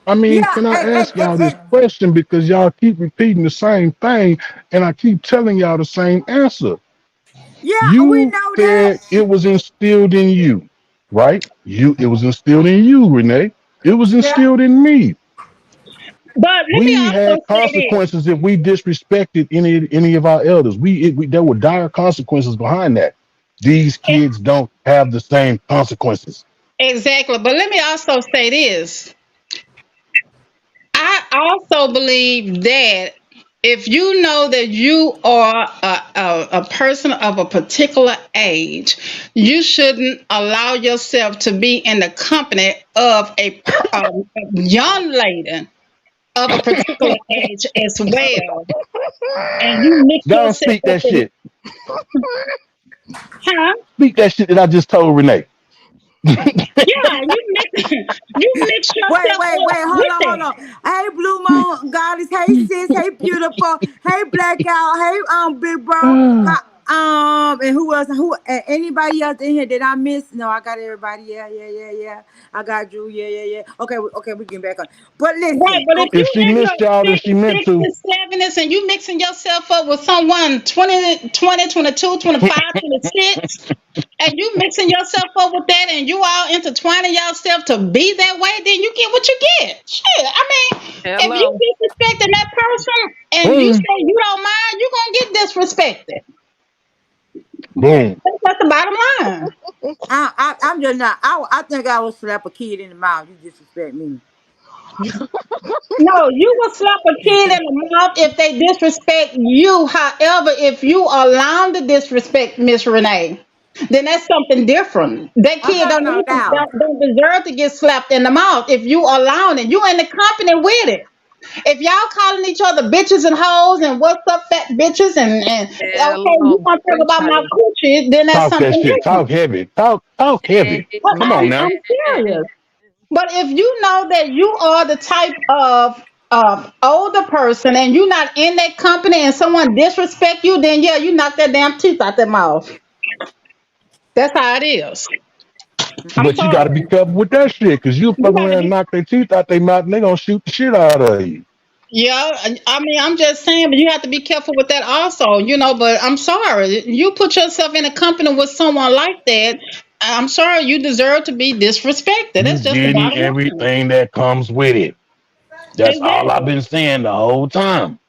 I mean, Yeah, can I ask y'all this question because y'all keep repeating the same thing and I keep telling y'all the same answer. yeah, we You know that. said it was instilled in you, right? It was instilled in you, Renee. It was Yeah, instilled in me. But let me We also had say this. consequences if we disrespected any of our elders. There were dire consequences behind that. These kids don't have the same consequences. Exactly. But let me also say this. I also believe that if you know that you are a person of a particular age, you shouldn't allow yourself to be in the company of a young lady of a particular age as well. And you mix Go and yourself speak up that with, shit. huh? Speak that shit that I just told Renee. Yeah, you mix yourself up Wait, with hold that. on. Hey, Blue Moon Goddess. Hey, sis. Hey, beautiful. Hey, Blackout. Hey, big bro. And who else? And anybody else in here that I missed? No, I got everybody. Yeah. I got Drew. Yeah. Okay, we getting back on. But Right, listen, but if okay. you If she in your missed y'all, then she 50s, meant to. 60s, 70s, and you mixing yourself up with someone 20, 20, 22, 25, 26, and you mixing yourself up with that, and you all intertwining yourself to be that way, then you get what you get. Shit, I mean, if you hello. disrespecting that person and you Boom, say you don't mind, you gonna get disrespected. boom. That's the bottom line. I'm just not. I think I will slap a kid in the mouth. You disrespect me. No, you will slap a kid in the mouth if they disrespect you. However, if you allow the disrespect, Miss Renee, then that's something different. That kid Okay, don't, no need to, doubt. don't deserve to get slapped in the mouth if you allowing it. You in the company with it. If y'all calling each other bitches and hoes and what's up, fat bitches, and okay, you Hello. want to talk Let me about tell my you. coochie, then that's Talk that something shit. different. Talk heavy. Talk heavy. But Come on Amen. now. I'm serious. But if you know that you are the type of older person and you're not in that company and someone disrespect you, then yeah, you knock that damn teeth out their mouth. That's how it is. I'm But you got to be sorry. careful with that shit, cause you You fuck gotta around and be. knock their teeth out their mouth, and they gonna shoot the shit out of you. Yeah, I mean, I'm just saying, but you have to be careful with that also, But I'm sorry, you put yourself in a company with someone like that. I'm sorry, you deserve to be disrespected. You That's just the getting bottom line. everything that comes with it. That's all I've Exactly. been saying the whole time.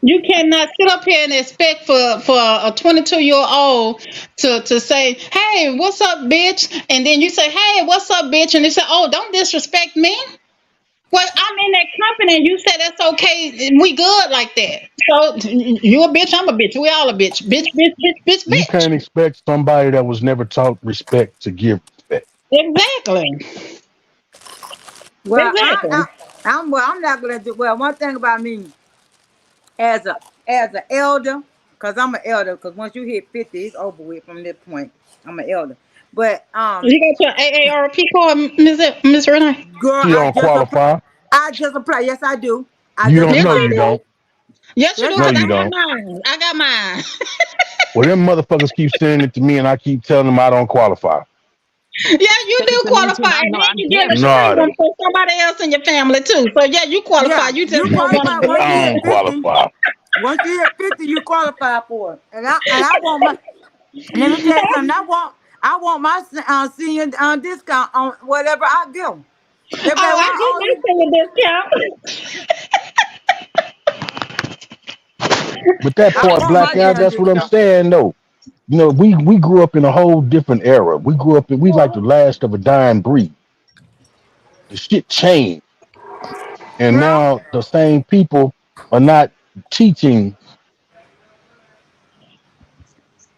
You cannot sit up here and expect for a 22-year-old to say, "Hey, what's up, bitch?" And then you say, "Hey, what's up, bitch?" And they say, "Oh, don't disrespect me." Well, I'm in that company, and you said that's okay. And we good like that. So you a bitch, I'm a bitch. We all a bitch. Bitch, bitch, bitch, bitch, You bitch. can't expect somebody that was never taught respect to give respect. Exactly. Well, Exactly. I'm not gonna do well. One thing about me as a as an elder, cause I'm an elder. Cause once you hit 50, it's over with from this point. I'm an elder. But You got your AARP card, Miss Renee? girl, You don't qualify. I just apply. Yes, I do. I You just don't Yes, know applied you you for it. don't. do. Yes, you Yes, do, No, I because I you do. got don't. mine. I got mine. Well, them motherfuckers keep sending it to me, and I keep telling them I don't qualify. Yeah, you Send it do to me too. qualify, I and know then I'm you get damn a sure I free No, do. one they. for somebody else in your family too. So yeah, you qualify. Yeah, You just you don't want to qualify once you believe I hit don't it. 50. qualify. Once you hit 50, you qualify for it. And I want my. Let me tell you something. I want my senior discount on whatever I give. If they Oh, I want get all my you, senior discount. But that I part, want my black out. damn That's what I'm discount. saying, though. We grew up in a whole different era. We grew up in we like the last of a dying breed. The shit changed, and Well, now the same people are not teaching.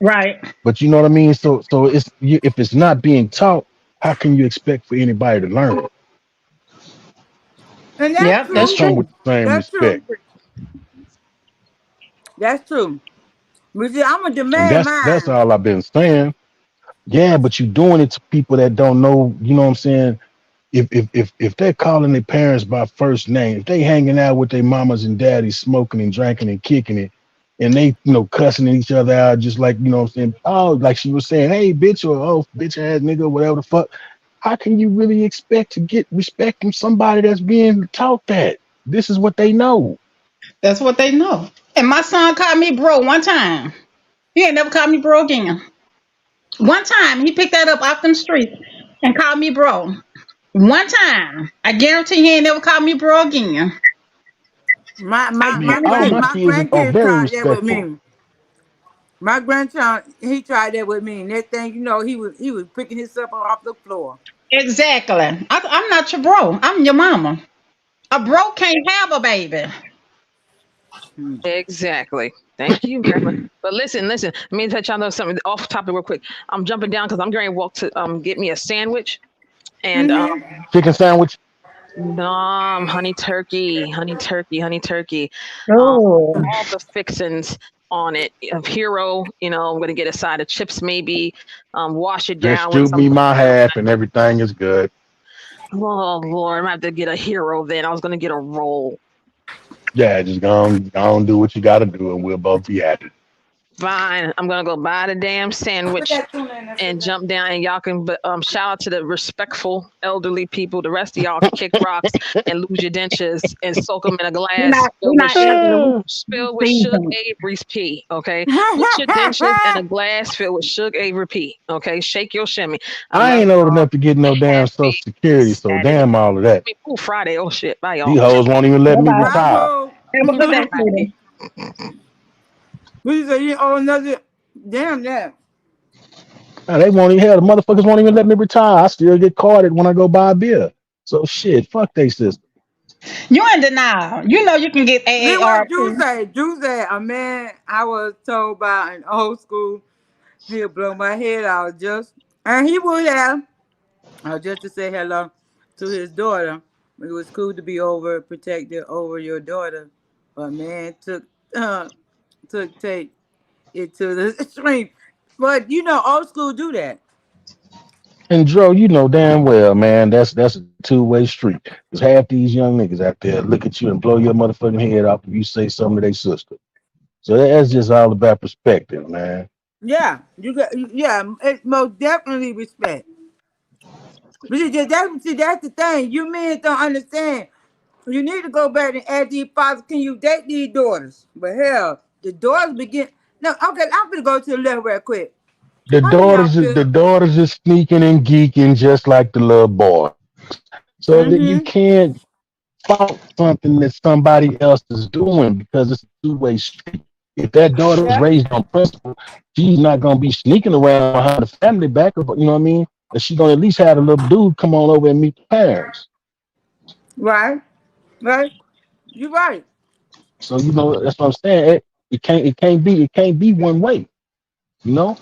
Right. But you know what I mean. So if it's not being taught, how can you expect for anybody to learn it? and that's Yep, Don't that's true. come with true. the same That's respect. true. That's true. But see, I'm gonna And demand that's mine. all I've been saying. Yeah, but you doing it to people that don't know. You know what I'm saying? If they're calling their parents by first name, if they hanging out with their mamas and daddies, smoking and drinking and kicking it, and they cussing each other out, just like what I'm saying. Oh, like she was saying, hey bitch, or oh bitch ass nigga, whatever the fuck. How can you really expect to get respect from somebody that's being taught that this is what they know? That's what they know. And my son called me bro one time. He ain't never called me bro again. One time he picked that up off them streets and called me bro. One time. I guarantee he ain't never called me bro again. My I my Man, my all grand my guarantee. my kids are grandkids very tried that with respectful. me. My grandchild, he tried that with me. Next thing you know, he was picking himself up off the floor. Exactly. I'm not your bro. I'm your mama. A bro can't have a baby. Hmm. Exactly. Thank you very much. But listen. Let me let y'all know something off topic real quick. I'm jumping down because I'm going to walk to get me a sandwich and Mm-hmm. Chicken sandwich. honey turkey, honey turkey. Um, Oh. all the fixins on it of hero. I'm going to get a side of chips maybe. Wash it Just down with shoot some. me my half and everything is good. Oh Lord, I'm gonna have to get a hero. Then I was going to get a roll. Yeah, just go on do what you got to do, and we'll both be happy. Fine. I'm gonna go buy the damn Put sandwich that tuna in there, and Susan. jump down, and y'all can. But shout out to the respectful elderly people. The rest of y'all can kick rocks and lose your dentures and soak them in a glass We're not elderly. We filled with Suge seasoned. Avery's pee. Okay, put your dentures in a glass filled with Suge Avery pee. Okay, shake your shimmy. I I love ain't old y'all. enough to get no damn Social Happy Security, so Saturday. damn all of I that. mean, ooh, Friday. Oh shit. Bye These y'all. hoes won't even let Bye me bye. retire. Bravo. Have a good day, Friday. sweetie. We say you owe another. Damn that. Now, they won't even hell. The motherfuckers won't even let me retire. I still get carded when I go buy a beer. So shit, fuck they system. You in denial. You know you can get See what Drew AARP. say? Drew said, a man I was told by in old school, he'll blow my head out just, and he would have, just to say hello to his daughter. It was cool to be overprotected over your daughter, but man take it to the extreme. But old school do that. And Dro, you know damn well, man, that's a two-way street. Cause half these young niggas out there look at you and blow your motherfucking head off if you say something to their sister. So that's just all about perspective, man. Yeah, yeah, it most definitely respect. But that's the thing. You men don't understand. You need to go back and ask these fathers, can you date these daughters? But hell, the daughters begin. No, okay, I'm gonna go to the left real quick. How do y'all The feel? daughters is sneaking and geeking just like the little boys. So that you Mm-hmm. can't fault something that somebody else is doing because it's a two-way street. If that daughter is Yeah. raised on principle, she's not gonna be sneaking around behind the family back, you know what I mean? And she's gonna at least have a little dude come on over and meet the parents. Right. Right. You're right. So you know that's what I'm saying. It can't be one way. You know,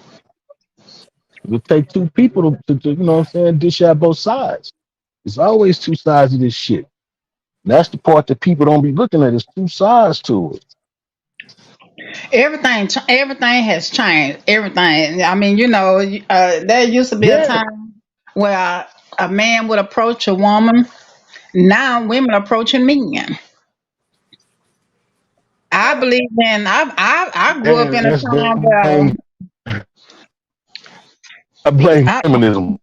it will take two people to you know what I'm saying dish out both sides. It's always two sides of this shit. And that's the part that people don't be looking at. There's two sides to it. Everything has changed. Everything. I mean, there used to be a Yeah, time where a man would approach a woman. Now women approaching men. I Yeah. believe in. I grew up and in a that's time the where blame. I blame I, feminism.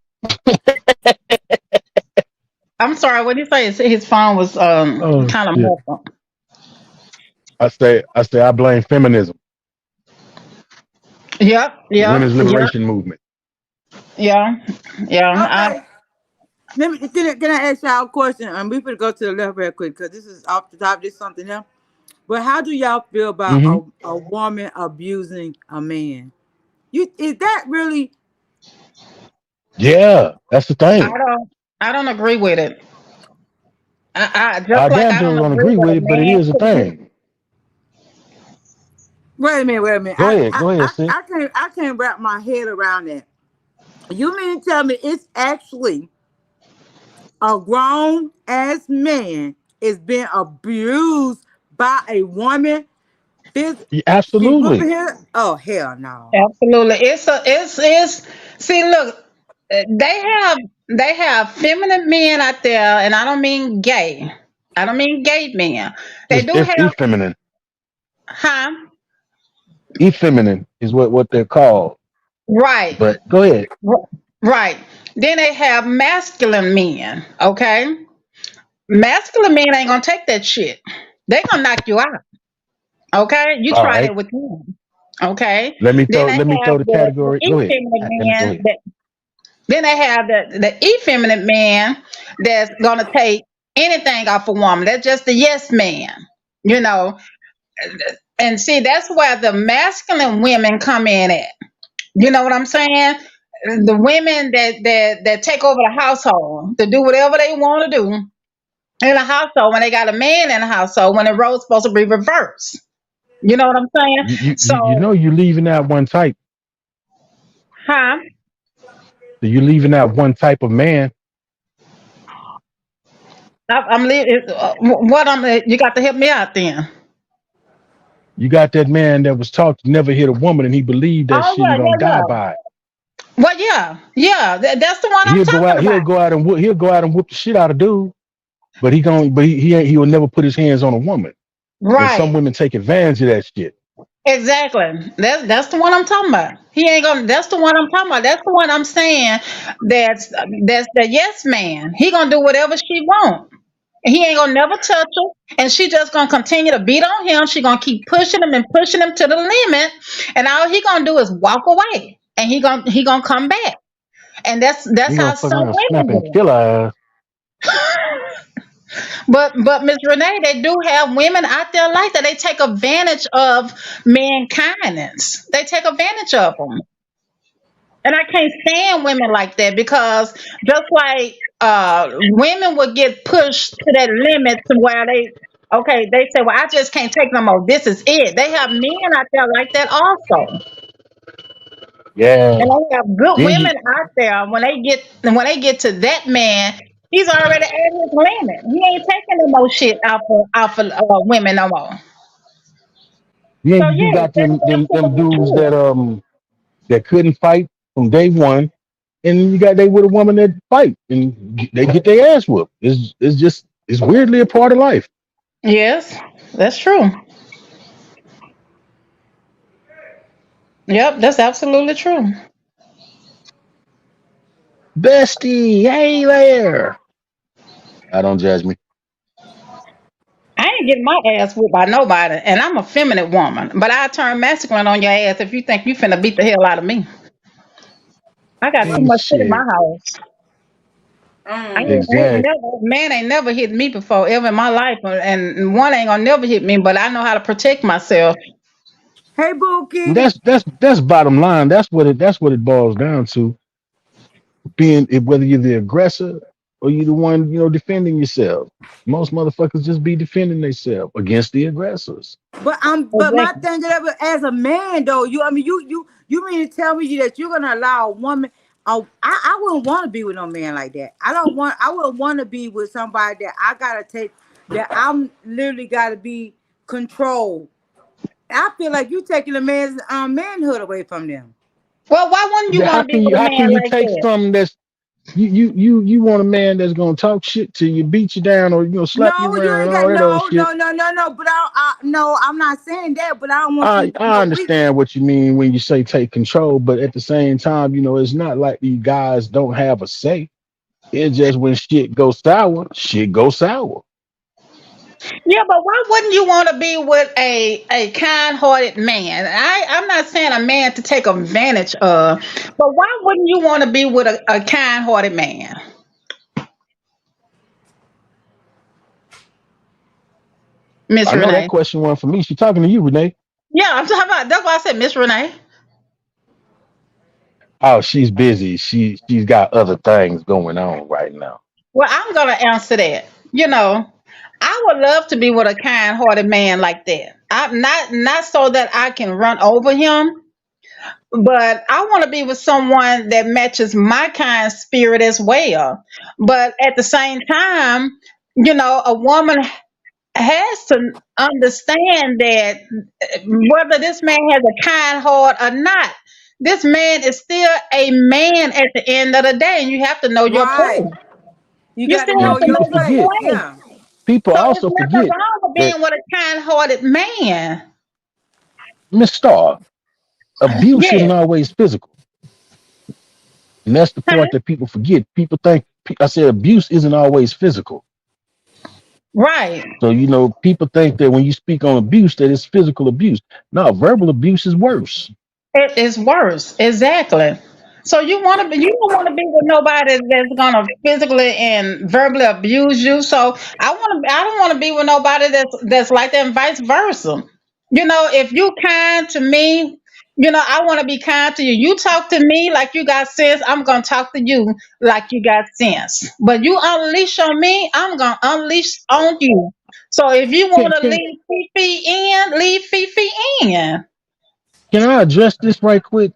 I'm sorry. What did you say? His phone was Oh kind of shit! muffled. I say I blame feminism, Yep. the Yep. women's Yep. liberation movement. Yeah. Yeah. Okay. Can I ask y'all a question? We finna go to the left real quick because this is off the top. This is something else. But how do y'all feel about Hmm. a woman abusing a man? You is that really Yeah, that's the I thing. don't. I don't agree with it. I just I like damn I sure don't don't agree agree with with a it, but it man is a pushing. thing. wait a minute. Go ahead, sis. I can't wrap my head around that. You mean to tell me it's actually a grown ass man is being abused by a woman? Yeah, She whooping absolutely. him? Oh hell no. Absolutely. It's see look, they have feminine men out there, and I don't mean gay. I don't mean gay men. They do It's have effeminine. huh? Effeminine is what they're called. Right. But go ahead. r- Right. Then they have masculine men, okay? Masculine men ain't gonna take that shit. They gonna knock you out. Okay? You All try right. that with them. Okay. Let me Then throw they let me have throw the the category. Go ahead. effeminate Let me go men ahead. that then they have the effeminate man that's gonna take anything off a woman. That's just the yes man, you know. And see, that's where the masculine women come in at. You know what I'm saying? The women that take over the household to do whatever they want to do in a household when they got a man in the household when the role's supposed to be reversed. You know what I'm saying? You So, know you leaving out one type. huh? So you leaving out one type of man. I'm leaving. What you got to help me out then. You got that man that was taught to never hit a woman and he believed that Oh shit and yeah, gonna yeah, die yeah. by it. Well, yeah. That's the one I'm talking He'll about. go out and he'll go out and whoop the shit out of dude, but he will never put his hands on a woman. And some Right. women take advantage of that shit. Exactly. That's the one I'm talking about. He ain't gonna. That's the one I'm talking about. That's the one I'm saying. That's the yes man. He gonna do whatever she want. He ain't gonna never touch her, and she just gonna continue to beat on him. She gonna keep pushing him and pushing him to the limit, and all he gonna do is walk away, and he gonna come back, and that's He how gonna fuck some around, snap women and do. kill her ass. But Miss Renee, they do have women out there like that. They take advantage of mankindness. They take advantage of them. And I can't stand women like that because just like women would get pushed to that limit to where they say, well, I just can't take no more. This is it. They have men out there like that also. Yeah. And they have good Then you women out there when they get to that man, he's already at his limit. He ain't taking no more shit off of women no more. So you yeah, got that's them absolutely dudes true. that couldn't fight from day one. and you got they with a woman that fight and they get their ass whooped. It's weirdly a part of life. Yes, that's true. Yep, that's absolutely true. Bestie, hey there. I don't judge me. I ain't getting my ass whooped by nobody, and I'm a feminine woman, but I turn masculine on your ass if you think you finna beat the hell out of me. I got too And much shit in my shit. house. I ain't Exactly. never, man ain't never hit me before ever in my life, and one ain't gonna never hit me. But I know how to protect myself. Hey, And Bookie. that's bottom line. That's what it boils down to. Whether you're the aggressor or you're the one, defending yourself. Most motherfuckers just be defending themselves against the aggressors. But my Exactly. thing is, as a man though, you mean to tell me that you're gonna allow a woman? I wouldn't want to be with no man like that. I wouldn't want to be with somebody that I gotta take, that I'm literally gotta be controlled. I feel like you taking a man's manhood away from them. Well, why wouldn't you Then want to how be can you with a how man can you like take that? something that's you want a man that's gonna talk shit to you, beat you down, or slap you No, you around ain't and got all that other no, shit. no, no, no, no. But no, I'm not saying that. But I don't want you I to be I no weakness. understand what you mean when you say take control, but at the same time, it's not like these guys don't have a say. It's just when shit goes sour. Yeah, but why wouldn't you want to be with a kind-hearted man? I'm not saying a man to take advantage of, but why wouldn't you want to be with a kind-hearted man, Miss I know that Renee? question wasn't for me. She talking to you, Renee. Yeah, I'm talking about. That's why I said Miss Renee. Oh, she's busy. She's got other things going on right now. Well, I'm gonna answer that. You know, I would love to be with a kind-hearted man like that. I'm not so that I can run over him, but I want to be with someone that matches my kind spirit as well. But at the same time, a woman has to understand that whether this man has a kind heart or not, this man is still a man at the end of the day, and you have to know your Right. place. You You got still to And know have to your people know your place. forget. place. Yeah. People So it's also nothing forget wrong with that being with a kind-hearted man. Miss Star, abuse Yes, isn't always physical. And that's the huh? part that people forget. People think I said abuse isn't always physical. Right. So people think that when you speak on abuse, that it's physical abuse. No, verbal abuse is worse. It is worse. Exactly. So you don't want to be with nobody that's gonna physically and verbally abuse you. So I don't want to be with nobody that's like that and vice versa. If you kind to me, I want to be kind to you. You talk to me like you got sense, I'm gonna talk to you like you got sense. But you unleash on me, I'm gonna unleash on you. So if you Can want to can leave Fifi in, leave Fifi in. can I address this right quick?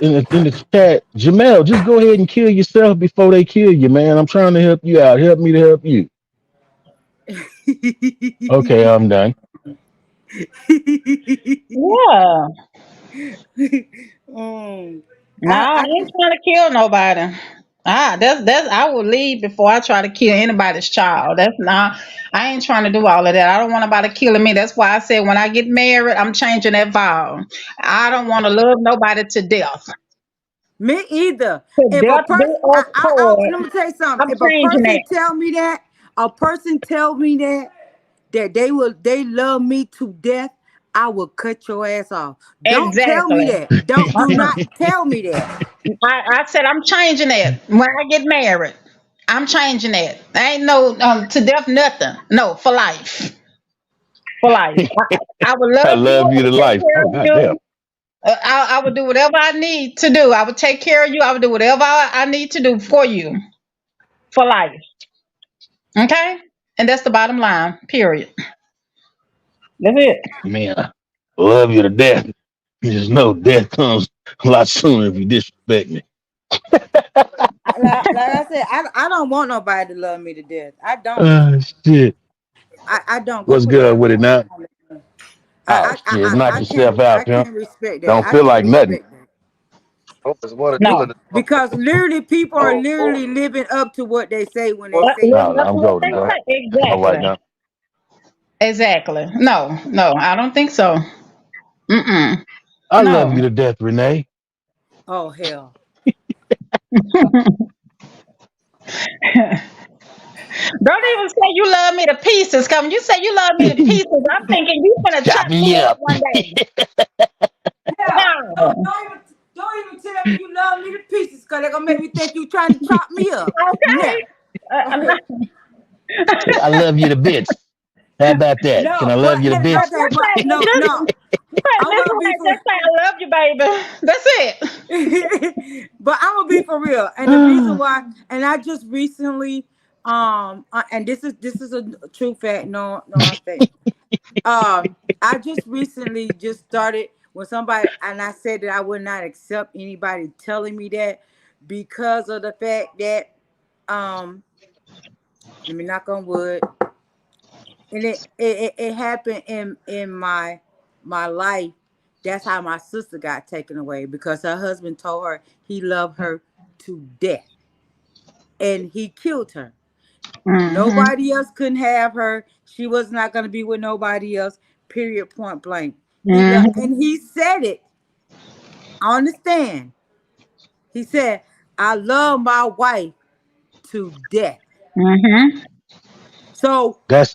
In the chat, Jamel, just go ahead and kill yourself before they kill you, man. I'm trying to help you out. Help me to help you. Okay, I'm done. Yeah. Mm. No, I, I I ain't trying to kill nobody. That's I will leave before I try to kill anybody's child. That's not. I ain't trying to do all of that. I don't want nobody killing me. That's why I said when I get married, I'm changing that vow. I don't want to love nobody to death. Me either. To If a death person, do us part. let me tell you something. I'm If a changing that. person tell me that, a person tell me that they love me to death, I will cut your ass off. Don't tell me Exactly. that. Don't do Uh-uh. not tell me that. I said I'm changing that when I get married. I'm changing that. Ain't no to death nothing. No, for life. For life. I would I love you. love I you to would take life. care Oh of goddamn. you. I would do whatever I need to do. I would take care of you. I would do whatever I need to do for you for life. Okay? And that's the bottom line. Period. That's it. Man, I love you to death. You just know death comes a lot sooner if you disrespect me. Like I said, I don't want nobody to love me to death. I don't. Shit. I don't. Go What's put good down with it that. now? Oh shit, knock I can't yourself out, I pimp. can't respect that. Don't I feel can't like nothing. respect that. No. Because literally people are literally living up to what they say when they say they No, love no, you. I'm What they golden, bro. say. All right Exactly. now. Exactly. No, no, I don't think so. Mm-mm. I love No. you to death, Renee. Oh hell. Don't even say you love me to pieces. Come, you say you love me to pieces. I'm thinking you gonna Chop chop me me up up. one day. Hell. No. Don't even tell me you love me to pieces because they're gonna make me think you trying to chop me up. Okay. Never. I'm not, I love you to bits. How about that? Can No, I love but you to bits? okay, but no, just, no. I'm listen, gonna be just say I love you, baby. That's it. but I'm gonna be for real. And the reason why, and I just recently, and this is a true fact. No, no, I'm saying, I just recently just started when somebody and I said that I would not accept anybody telling me that because of the fact that, um, let me knock on wood, and it happened in my life. That's how my sister got taken away because her husband told her he loved her to death and he killed her. Hmm. Nobody else couldn't have her. She was not going to be with nobody else. Period. Point blank. He loved, Hmm. and he said it on the stand. He said, "I love my wife to death." Hmm. So That's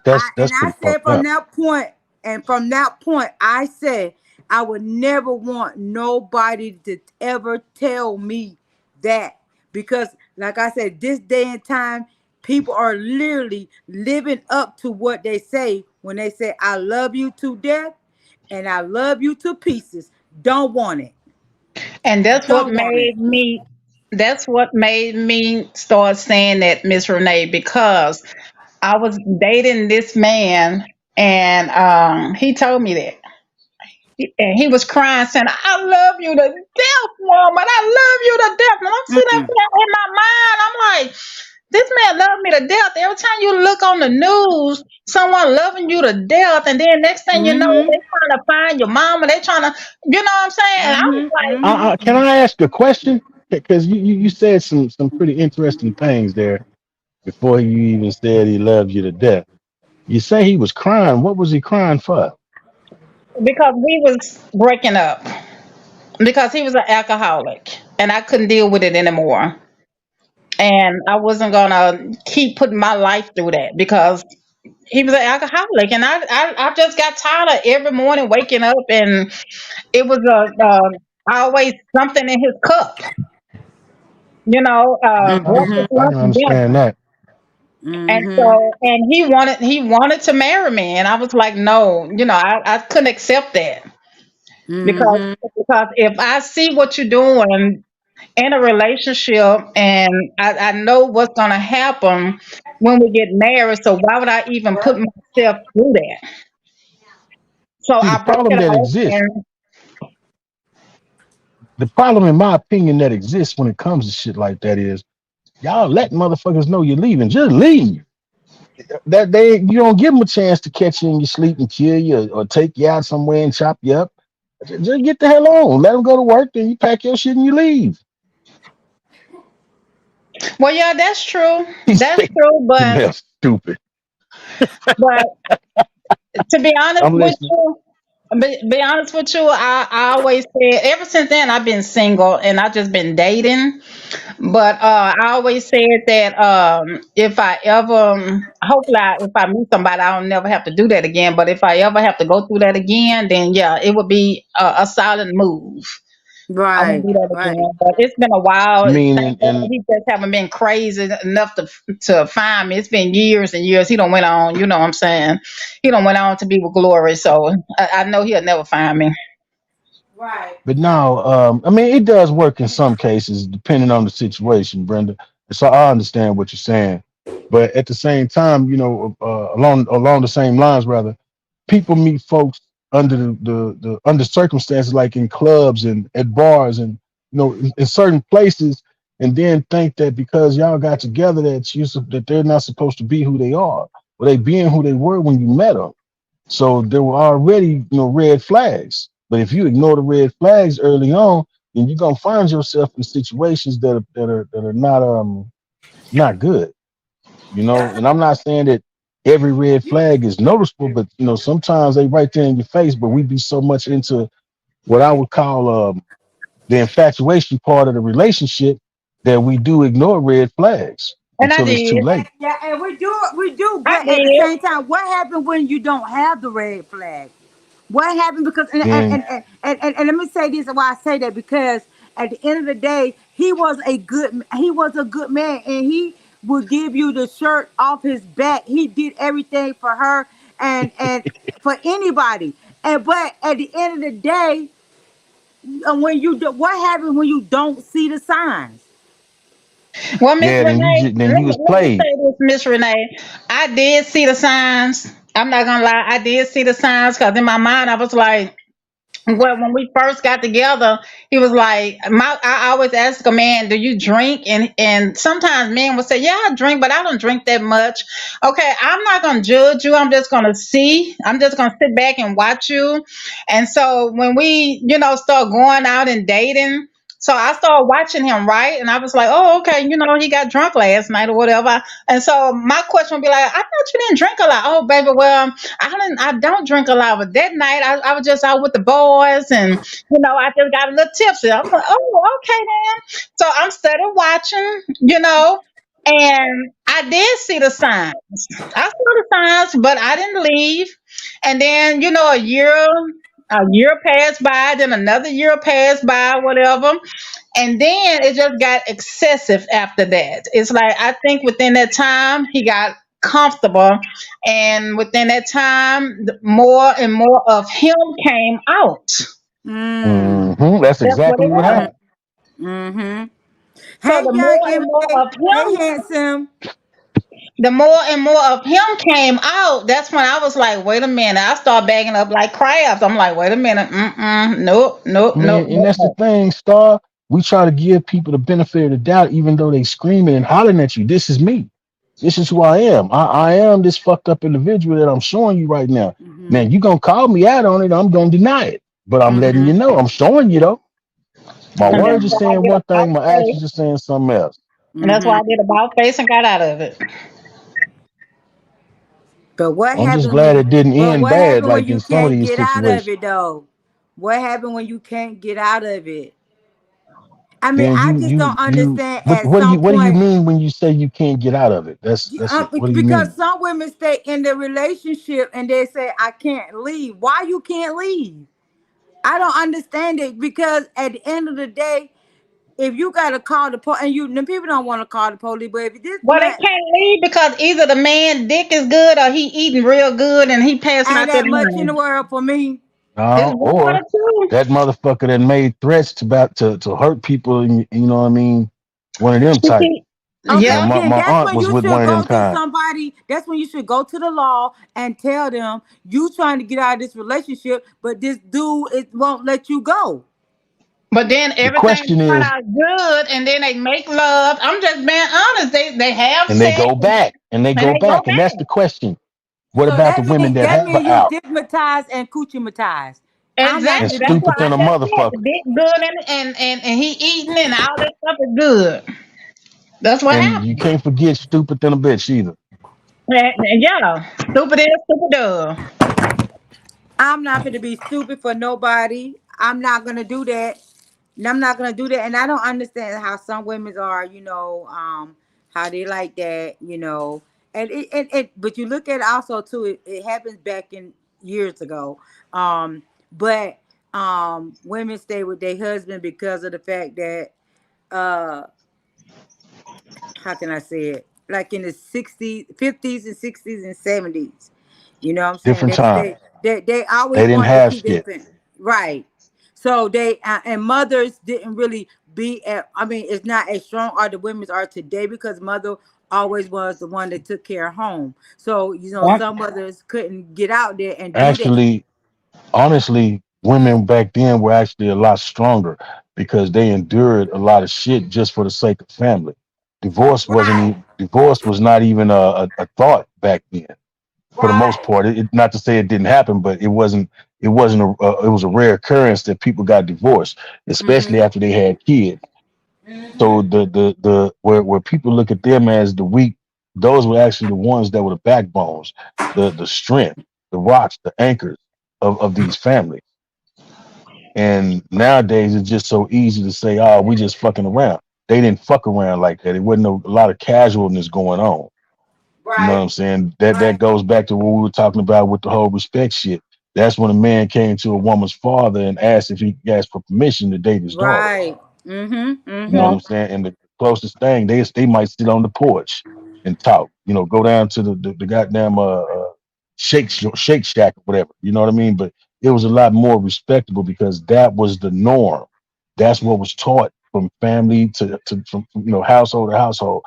I pretty said fucked from up. that point, and from that point, I said I would never want nobody to ever tell me that because, like I said, this day and time, people are literally living up to what they say when they say I love you to death and I love you to pieces. Don't want it. And that's what Don't want it. made me. That's what made me start saying that, Miss Renee, because I was dating this man, and he told me that. And he was crying, saying, "I love you to death, woman. I love you to death." And I'm sitting Mm-mm. there in my mind, I'm like, this man loved me to death. Every time you look on the news, someone loving you to death, and then next thing you know, Mm-hmm. they trying to find your mama. They trying to, you know what I'm saying? And I was Mm-hmm. like, Mm-hmm. Can I ask a question? Because you said some pretty interesting things there before you even said he loved you to death. You say he was crying. What was he crying for? because we was breaking up because he was an alcoholic, and I couldn't deal with it anymore. And I wasn't gonna keep putting my life through that because he was an alcoholic, and I just got tired of every morning waking up, and it was always something in his cup, I breakfast, Mm-hmm. can lunch, and understand dinner. that. And Mm-hmm. so, and he wanted to marry me, and I was like, no, I couldn't accept that because Mm-hmm. because if I see what you're doing in a relationship, and I know what's gonna happen when we get married, so why would I even put myself through that? So See, I broke it off, and the problem, in my opinion, that exists when it comes to shit like that is y'all let motherfuckers know you're leaving. Just leave. That they you don't give them a chance to catch you in your sleep and kill you or take you out somewhere and chop you up. Just get the hell on. Let them go to work. Then you pack your shit and you leave. well, yeah, that's true. He That's said, true, "That's stupid." but to be honest I'm with listening. you, be honest with you, I always said ever since then I've been single and I just been dating. But I always said that if I ever, hopefully, if I meet somebody, I'll never have to do that again. But if I ever have to go through that again, then yeah, it would be a silent move. I won't Right. do that Right. again. But it's been a while. I mean, Thank God he just haven't been crazy enough to find me. It's been years and years. He don't went on. You know what I'm saying? He don't went on to be with glory. So I know he'll never find me. Right. but now, I mean, it does work in some cases, depending on the situation, Brenda. So I understand what you're saying, but at the same time, along the same lines, rather, people meet folks under the under circumstances like in clubs and at bars and in certain places, and then think that because y'all got together that they're not supposed to be who they are, or they being who they were when you met them. So there were already red flags. But if you ignore the red flags early on, then you're gonna find yourself in situations that are not good. And I'm not saying that every red flag is noticeable, but sometimes they right there in your face, but we be so much into what I would call the infatuation part of the relationship that we do ignore red flags And I until it's too did. late. Yeah, and we do, I but at the did. same time, what happened when you don't have the red flag? What happened? Because Then and let me say this, and why I say that, because at the end of the day, he was a good man, and he would give you the shirt off his back. He did everything for her and for anybody. And but at the end of the day, when you do, what happens when you don't see the signs? Well, Miss yeah, Renee, then you was let me played. say this, Miss Renee. I did see the signs. I'm not gonna lie, I did see the signs because in my mind I was like, well, when we first got together, he was like, I always ask a man, do you drink? And sometimes men will say, yeah, I drink, but I don't drink that much. Okay, I'm not gonna judge you. I'm just gonna see. I'm just gonna sit back and watch you. And so when we, start going out and dating, so I started watching him, right? And I was like, oh, okay, he got drunk last night or whatever. And so my question would be like, I thought you didn't drink a lot. Oh, baby, well, I don't drink a lot, but that night I was just out with the boys, and I just got a little tipsy. I'm like, oh, okay then. So I'm steady watching, and I did see the signs. I saw the signs, but I didn't leave. And then, a year passed by, then another year passed by, whatever. And then it just got excessive after that. It's like I think within that time he got comfortable, and within that time, more and more of him came out. Mm. That's That's what exactly it what Mm-hmm. happened. was. Mm-hmm. So Hey, the young more and more MJ. of Hey, him, handsome. the more and more of him came out. That's when I was like, wait a minute. I start bagging up like crabs. I'm like, wait a minute. Nope, nope, nope, Man, and nope, that's the nope. thing, Star. We try to give people the benefit of the doubt, even though they screaming and hollering at you. This is me. This is who I am. I am this fucked up individual that I'm showing you right now. Now Mm-hmm. you gonna call me out on it, I'm gonna deny it. But I'm letting you Mm-hmm. know. I'm showing you though. My And that's words are Mm-hmm. why I saying did a one thing, about my actions face. are saying something else. And that's why Mm-hmm. I did about face and got out of it. But what I'm just happened glad when? it didn't But end what bad, happened when like in you some of can't these get out of situations. it though? What happened when you can't get out of it? I mean, Then I you just you don't you understand. what At what do you some what do you point, mean when you say you can't get out of it? What do you because mean? some women stay in the relationship and they say, "I can't leave." Why you can't leave? I don't understand it, because at the end of the day, if you gotta call the police, and the people don't want to call the police, but if this Well, man they can't leave because either the man dick is good or he eating real good and he passing ain't out that that much in the money. world for me. It's one Or or two. that motherfucker that made threats to hurt people, and you know what I mean? One of them type. Okay, Yeah. then My that's aunt when was you with one should of them go to kind. somebody. That's when you should go to the law and tell them you trying to get out of this relationship, but this dude won't let you go. But then The everything question turn is, out good and then they make love. I'm just being honest. They have and they sex go back, and they and go they go back, and that's back. the question. What So about the that women means that that have means an you out stigmatized and coochie-matized. I'm not and Exactly. finna That's be. why stupid I than a just said the motherfucker, dick good and he eating and all that stuff is good. That's what and you happened. can't forget stupid than a bitch either. And yeah, stupid is stupid dove. I'm not gonna be stupid for nobody. I'm not gonna do that. And I'm not gonna do that. And I don't understand how some women are, how they like that, And but you look at it also too, it happens back in years ago. But women stay with their husband because of the fact that uh how can I say it? Like in the 60s, 50s and 60s and 70s. You know what I'm saying? Different They time. stay they They always didn't wanted to have keep their shit. family. Right. So they and mothers didn't really be at, I mean, it's not as strong are the women's are today, because mother always was the one that took care of home. So, Yep. some mothers couldn't get out there and do that. Actually, honestly, women back then were actually a lot stronger because they endured a lot of shit just for the sake of family. Right. Divorce was not even a thought back then. for the most part. Not to say it didn't happen, but it was a rare occurrence that people got divorced, especially Mm-hmm. after they had kids. So Mm-hmm. the where people look at them as the weak, those were actually the ones that were the backbones, the strength, the rocks, the anchors of these families. And nowadays it's just so easy to say, oh, we just fucking around. They didn't fuck around like that. It wasn't a lot of casualness going on. You know what Right. I'm saying? That Right. goes back to what we were talking about with the whole respect shit. That's when a man came to a woman's father and asked if he asked for permission to date his daughter. Right. Mm-hmm. You know what Yeah. Mm-hmm. I'm saying? And the closest thing, they might sit on the porch and talk. You know, go down to the goddamn shake shack or whatever. You know what I mean? But it was a lot more respectable because that was the norm. That's what was taught from family to from household to household.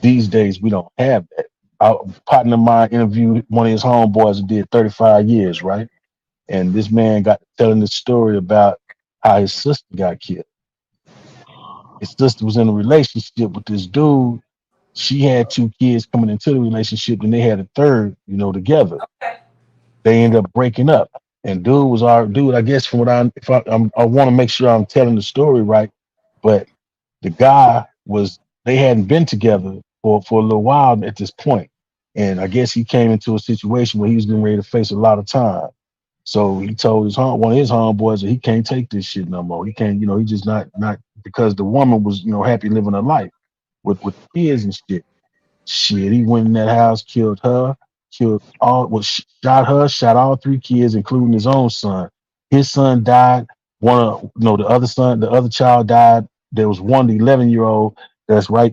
These days we don't have that. A partner of mine interviewed one of his homeboys who did 35 years, right? And this man got telling the story about how his sister got killed. His sister was in a relationship with this dude. She had two kids coming into the relationship, and they had a third, together. They ended up breaking up. And dude was our dude. I guess from what I want to make sure I'm telling the story right, but the guy was they hadn't been together for a little while at this point, and I guess he came into a situation where he was getting ready to face a lot of time. So he told one of his homeboys that he can't take this shit no more. He can't, he just not because the woman was happy living her life with kids and shit. Shit, he went in that house, killed her, shot her, shot all three kids, including his own son. His son died. One of the other son, the other child died. There was one, the 11-year-old. That's right.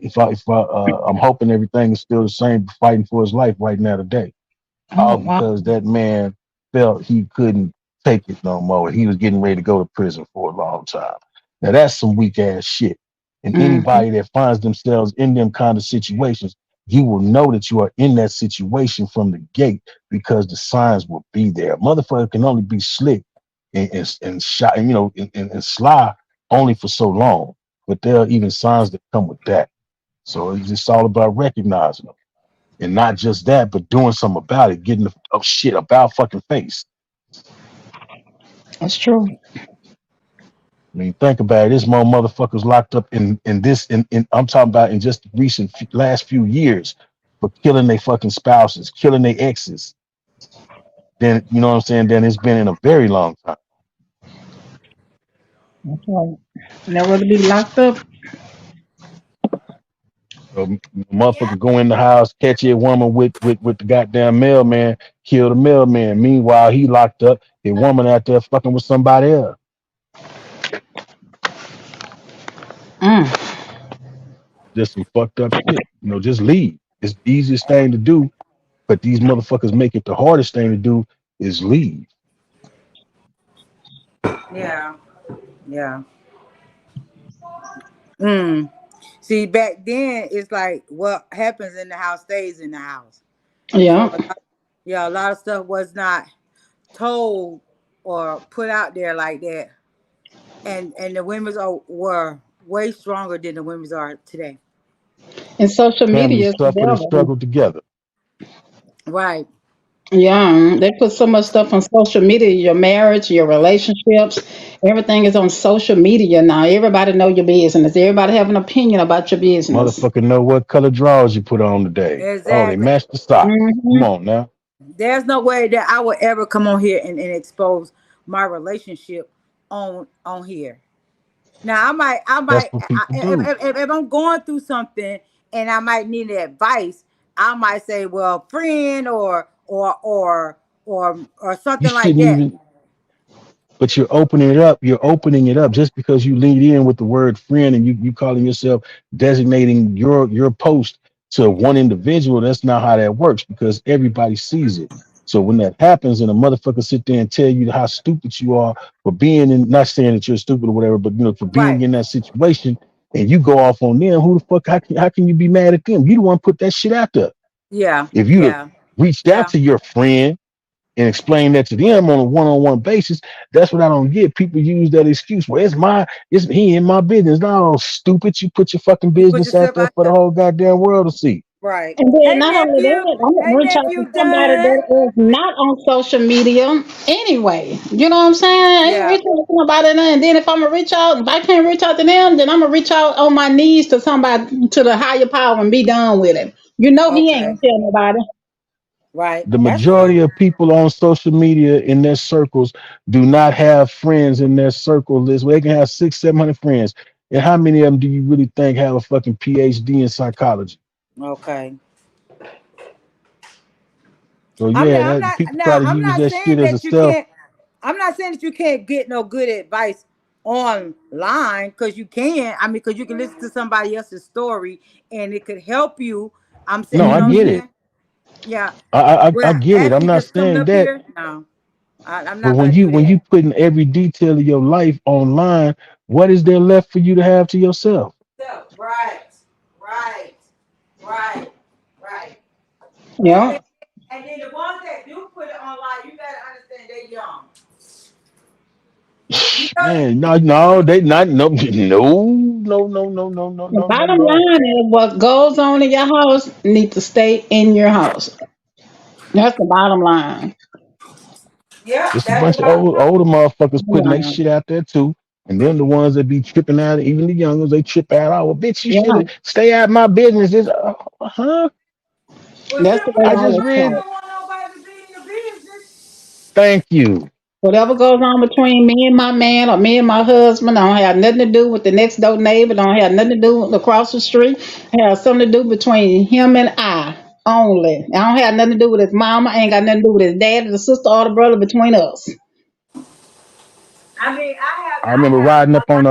I'm hoping everything is still the same, fighting for his life right now today, Oh all wow. because that man felt he couldn't take it no more. He was getting ready to go to prison for a long time. Now that's some weak ass shit. And Mm-hmm. anybody that finds themselves in them kind of situations, you will know that you are in that situation from the gate because the signs will be there. Motherfucker can only be slick and shot and sly only for so long. But there are even signs that come with that. So it's just all about recognizing them. And not just that, but doing something about it, getting the shit about fucking face. That's true. I mean, think about it. This motherfuckers locked up in I'm talking about in just last few years for killing their fucking spouses, killing their exes. Then you know what I'm saying? Then it's been in a very long time. That's right. Never to be locked up. So motherfucker go in the house, catch a woman with the goddamn mailman, kill the mailman. Meanwhile, he locked up. A woman out there fucking with somebody else. Mm. Just some fucked up shit. Just leave. It's the easiest thing to do, but these motherfuckers make it the hardest thing to do is leave. Yeah. Yeah. Mm. See, back then it's like what happens in the house stays in the house. So Yeah. yeah, a lot of stuff was not told or put out there like that. And the women's were way stronger than the women's are today. And social media Families is the suffered and devil. struggled together. Right. Yeah, they put so much stuff on social media, your marriage, your relationships, everything is on social media now. Everybody know your business. Everybody have an opinion about your business. Motherfucker know what color drawers you put on today. Oh, they Exactly. match the socks. Come Hmm. on now. There's no way that I would ever come on here and expose my relationship on here. Now That's what people do. if I'm going through something and I might need advice, I might say, well, friend or You something like shouldn't that. even but you're opening it up just because you lead in with the word friend and you calling yourself designating your post to one individual. That's not how that works because everybody sees it. So when that happens and a motherfucker sit there and tell you how stupid you are for being in, not saying that you're stupid or whatever, but for being Right. in that situation and you go off on them, who the fuck how can you be mad at them? You the one put that shit out there. Yeah. If you'd have Yeah. reached out Yeah. to your friend and explain that to them on a one-on-one basis. That's what I don't get. People use that excuse. Well, he in my business. No, stupid. You put your fucking You put business out yourself there out for the there. whole goddamn world to see. Right. And then Hey not only nephew. that, I'm Hey gonna reach out to nephew somebody Dunn. that is not on social media anyway. You know what I'm saying? I ain't Yeah. reaching out to nobody now. And then if I'm gonna reach out, if I can't reach out to them, then I'm gonna reach out on my knees to somebody, to the higher power, and be done with it. You know he ain't Okay. gonna tell nobody. Right. The That's majority true. of people on social media in their circles do not have friends in their circle list. Where they can have 600, 700 friends. And how many of them do you really think have a fucking PhD in psychology? Okay. So I'm yeah, not. I'm that not. people try Now to I'm use not that shit saying as a that you self. can't. I'm not saying that you can't get no good advice online because you can. I mean, because you can listen to somebody else's story and it could help you. I'm saying, No, you I know what I'm get it. saying? Yeah. I Well, get it. I'm actually, not just coming saying up that. here, no, I'm But not gonna do when you that. put in every detail of your life online, what is there left for you to have to yourself? So, right, right, right, right. And then, Yeah. and then the ones that do put it online, you gotta understand they're young. You know, Man, no, no, they not no no no no no no no The no no bottom no. line is what goes on in your house needs to stay in your house. That's the bottom line. yeah, It's a that's the bunch of bottom older motherfuckers putting their Bottom shit out there too. And then the ones that be tripping out, even the young ones, they trip out. Oh, well, bitch, you line. should stay out of my business. It's, huh? Well, Yeah. That's shit, the way I whatever I just you was want, you read. taught. don't want nobody to be in your business. Thank you. Whatever goes on between me and my man or me and my husband don't have nothing to do with the next door neighbor, don't have nothing to do with across the street. It has something to do between him and I only. I don't have nothing to do with his mama, ain't got nothing to do with his dad or the sister or the brother between us. I mean, I remember I have a riding up lot. on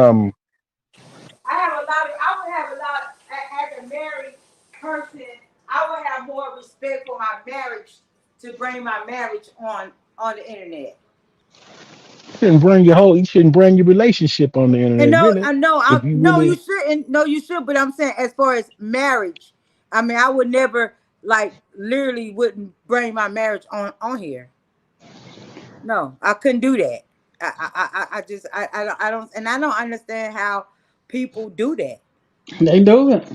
I have a lot of. I would have a lot as a married person. I would have more respect for my marriage to bring my marriage on the internet. you shouldn't bring your relationship on the And internet, no, really. I know, If you no, you really shouldn't. No, you should. But I'm saying, as far as marriage, I mean, I would never like literally wouldn't bring my marriage on here. No, I couldn't do that. I just I don't and I don't understand how people do that. They do it.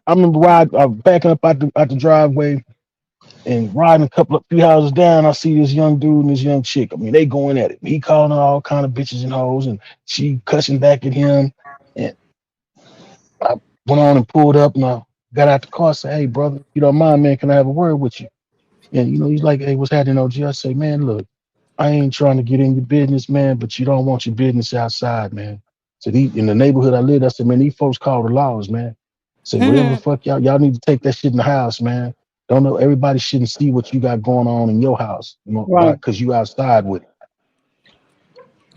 I remember backing up out the driveway and riding a couple of few houses down, I see this young dude and this young chick. I mean, they going at it. He calling her all kind of bitches and hoes, and she cussing back at him. And I went on and pulled up, and I got out the car. Said, "Hey, brother, you don't mind, man? Can I have a word with you?" And he's like, "Hey, what's happening, OG?" I say, "Man, look, I ain't trying to get in your business, man, but you don't want your business outside, man." So in the neighborhood I lived, I said, "Man, these folks call the laws, man. Say whatever the Hmm. fuck y'all need to take that shit in the house, man. Don't know everybody shouldn't see what you got going on in your house, Right. because you outside with it.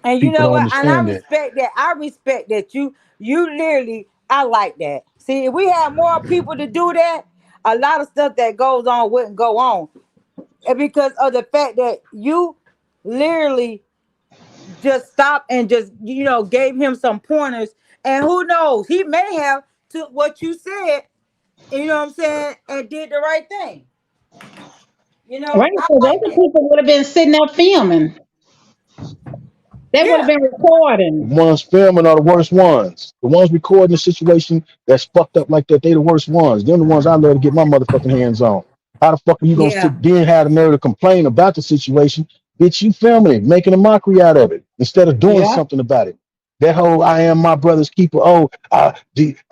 And you People know don't what? And I understand that. respect that. I respect that you literally. I like that. See, if we had more people to do that, a lot of stuff that goes on wouldn't go on. And because of the fact that you literally just stopped and just gave him some pointers, and who knows, he may have took what you said, you know what I'm saying, and did the right thing. Right. I Because like other that. people would have been sitting there filming. They would have Yeah. been The recording. ones filming are the worst ones. The ones recording the situation that's fucked up like that, they the worst ones. They're the ones I love to get my motherfucking hands on. How the fuck are you gonna Yeah. sit then have the nerve to complain about the situation? Bitch, you filming it, making a mockery out of it instead of doing Yeah. something about it. That whole I am my brother's keeper. Oh, I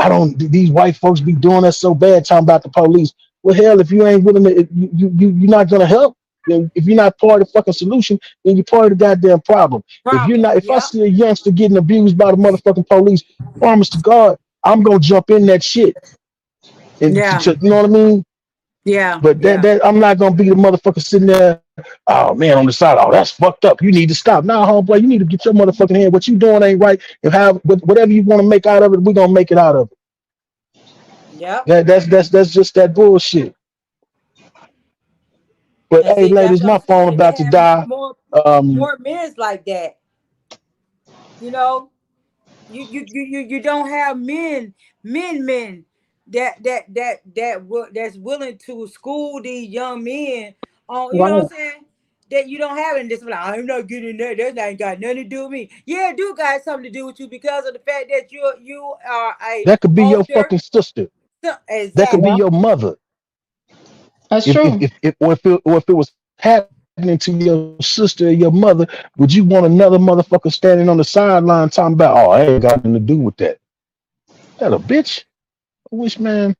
don't. These white folks be doing us so bad. Talking about the police. Well, hell, if you ain't willing to, you're not gonna help. If you're not part of the fucking solution, then you're part of the goddamn problem. If you're Problem. not, if I Yep. see a youngster getting abused by the motherfucking police, promise to God, I'm gonna jump in that shit. And Yeah. you know what I mean? Yeah. But Yeah. that I'm not gonna be the motherfucker sitting there. Oh man, on the side. Oh, that's fucked up. You need to stop. Nah, homeboy, you need to get your motherfucking head. What you doing ain't right. And whatever you want to make out of it, we're gonna make it out of it. Yep. That's just that bullshit. But And hey, see, that's ladies, what I'm my phone saying. They about to have die. Um, more men like that. You know, you don't have men that's willing to school these young men on. You know what Right. I'm saying? That you don't have in this. Like, I'm not getting that. That ain't got nothing to do with me. Yeah, it do got something to do with you because of the fact that you are a that could be your older. fucking sister. So, That could be Yeah, exactly. your mother. that's If true. or if it was happening to your sister or your mother, would you want another motherfucker standing on the sideline talking about, oh, I ain't got nothing to do with that? That a bitch. I wish, man.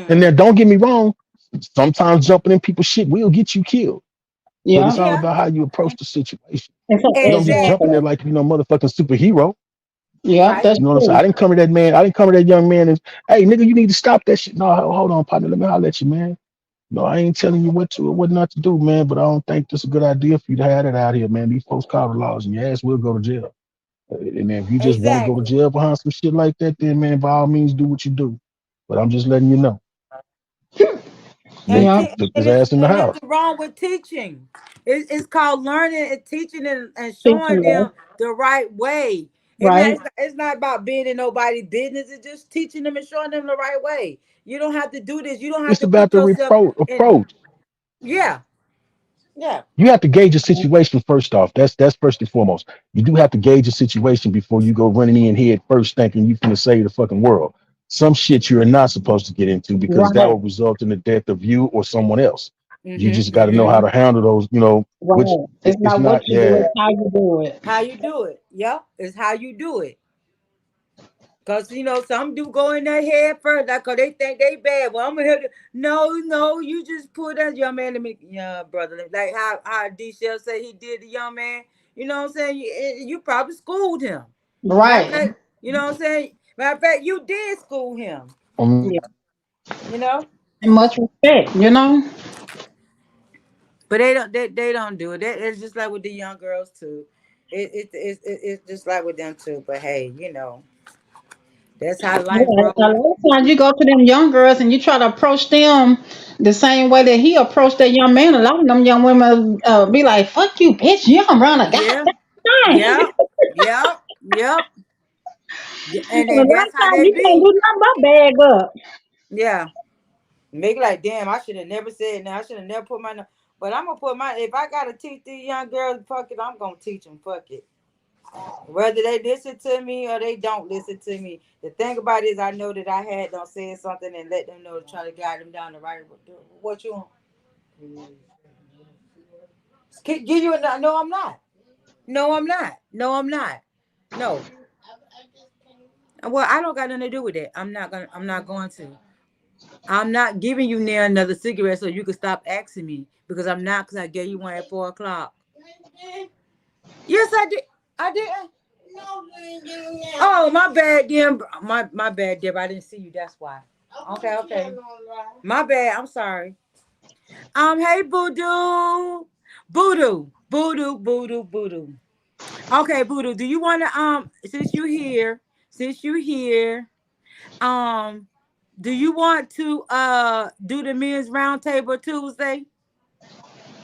And Mm. then don't get me wrong. Sometimes jumping in people's shit will get you killed. But Yeah, it's all Yeah. about how you approach the situation. You don't just jump in there Exactly. exactly. like motherfucking superhero. Yeah, Right. that's You know what I'm saying? I true. didn't come to that man. I didn't come to that young man and, hey, nigga, you need to stop that shit. No, hold on, partner. Let me holler at you, man. No, I ain't telling you what to or what not to do, man. But I don't think this is a good idea for you to have it out here, man. These folks call the laws, and your ass will go to jail. And then if you just want to go to Exactly. jail behind some shit like that, then man, by all means, do what you do. But I'm just letting you know. And they Yeah, took his ass in the And house. nothing wrong with teaching. It's called learning and teaching and showing teaching them them. the right way. Right, It's not about being in nobody's business. It's just teaching them and showing them the right way. You don't have to do this. You don't have It's to about put the yourself in. approach. Yeah, yeah, You have to gauge the situation first off. That's first and foremost. You do have to gauge the situation before you go running in head first thinking you can save the fucking world. Some shit you're not supposed to get into because that right, will result in the death of you or someone else. You mm-hmm, just got to know mm-hmm. how to handle those, which right. It's it's not what not, you do, yeah. it's how you do it. How you do it? Yep, it's how you do it. Cause some do go in their head first, like 'cause they think they bad. Well, I'm gonna help you. No, no, you just put that young man. Let me, yeah, brother. Like how D. Shell said he did the young man. You know what I'm saying? You probably schooled him. Matter of Right. fact, you know what I'm saying? Matter of fact, you did school him. Yeah. You know, And much respect, but they don't do it. It's just like with the young girls too. It's just like with them too. But hey, that's how Yeah, life a rolls. lot of times you go to them young girls and you try to approach them the same way that he approached that young man. A lot of them young women be like, "Fuck you, bitch! You don't run a Yeah, goddamn thing." yep, yep, yep. Yeah, and And a then lot that's of how times they you can't be. do nothing but bag up. Yeah. Make like, damn, I should have never said that. I should have never put my. But I'm gonna put my. If I gotta teach these young girls, fuck it, I'm gonna teach them. Fuck it. Whether they listen to me or they don't listen to me. The thing about it is, I know that I had them say something and let them know to try to guide them down the right. What you want? Give you a no. I'm not. No, I'm not. No, I'm not. No. Well, I don't got nothing to do with that. I'm not gonna. I'm not going to. I'm not giving you near another cigarette so you can stop asking me because I'm not because I gave you one at 4 o'clock. Yes, I did. I did. Oh, my bad, Deb. My bad, Deb. I didn't see you. That's why. Okay, okay. My bad. I'm sorry. Hey, Voodoo, Voodoo. Okay, Voodoo. Do you want to since you here, um, do you want to do the men's roundtable Tuesday?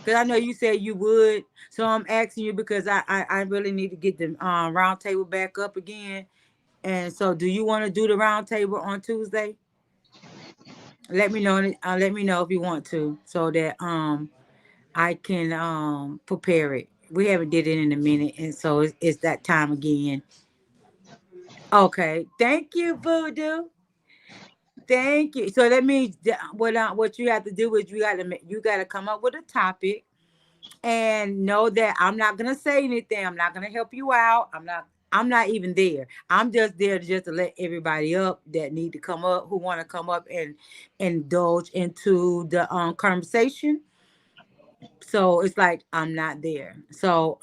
Because I know you said you would. So I'm asking you because I really need to get the round table back up again. And so do you want to do the round table on Tuesday? Let me know. Let me know if you want to so that I can prepare it. We haven't did it in a minute, and so it's that time again. Okay. Thank you, Voodoo. Thank you. So that means what you have to do is you gotta come up with a topic and know that I'm not gonna say anything. I'm not gonna help you out. I'm not even there. I'm just there just to let everybody up that need to come up, who want to come up and indulge into the conversation. So it's like I'm not there. So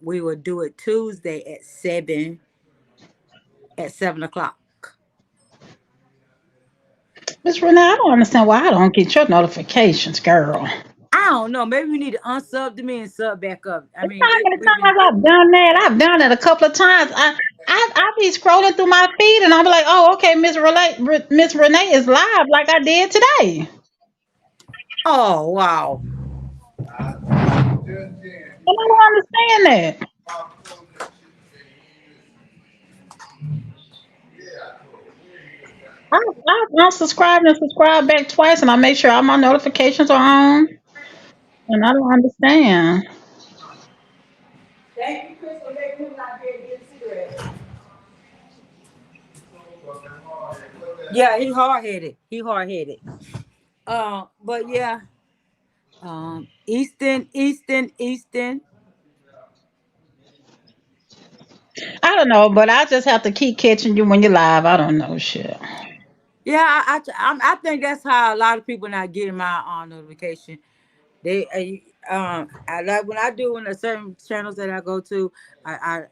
we will do it Tuesday at 7 o'clock. Miss Renee, I don't understand why I don't get your notifications, girl. I don't know. Maybe we need to unsub to me and sub back up. I It's mean, not many we've been. times I've done that. I've done it a couple of times. I be scrolling through my feed and I'll be like, oh, okay, Miss Renee is live like I did today. Oh wow. And I don't understand that. I've unsubscribed and subscribed back twice and I make sure all my notifications are on. And I don't understand. Thank you, Chris, for making him not be able to get a cigarette. Yeah, he hard headed. He hard headed. But yeah, Easton. I don't know, but I just have to keep catching you when you're live. I don't know shit. Yeah, I think that's how a lot of people not getting my notification. I like when I do in a certain channels that I go to, I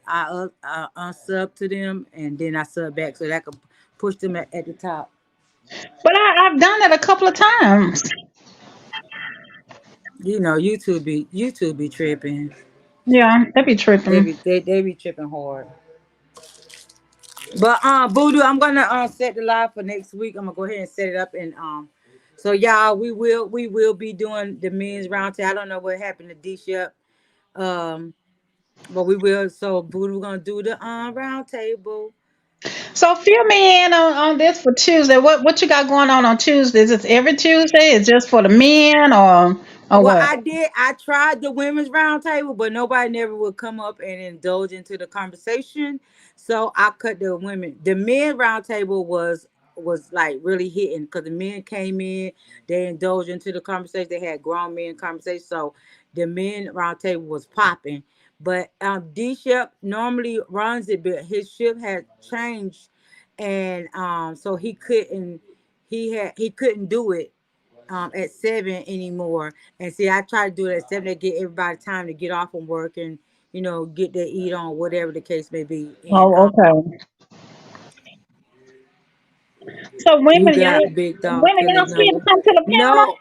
unsub to them and then I sub back so that I can push them at the top. But I've done it a couple of times. You know, YouTube be tripping. Yeah, they be tripping. They be tripping hard. But Voodoo, I'm gonna set the live for next week. I'm gonna go ahead and set it up and so y'all we will be doing the men's roundtable. I don't know what happened to D Shep. Um but we will, so Voodoo gonna do the round table. So fill me in on this for Tuesday. What you got going on Tuesdays? Is it every Tuesday? Is just for the men or Well, what? I tried the women's roundtable, but nobody never would come up and indulge into the conversation. So I cut the women. The men roundtable was like really hitting because the men came in, they indulged into the conversation. They had grown men conversation. So the men roundtable was popping. But D Shep normally runs it, but his shift had changed, and so he couldn't do it at 7 anymore. And see, I try to do it at 7 to get everybody time to get off from work and get their eat on, whatever the case may be. And Oh, okay. So you got Big Dog women Kelly's y'all scared to number. come to the panel? No,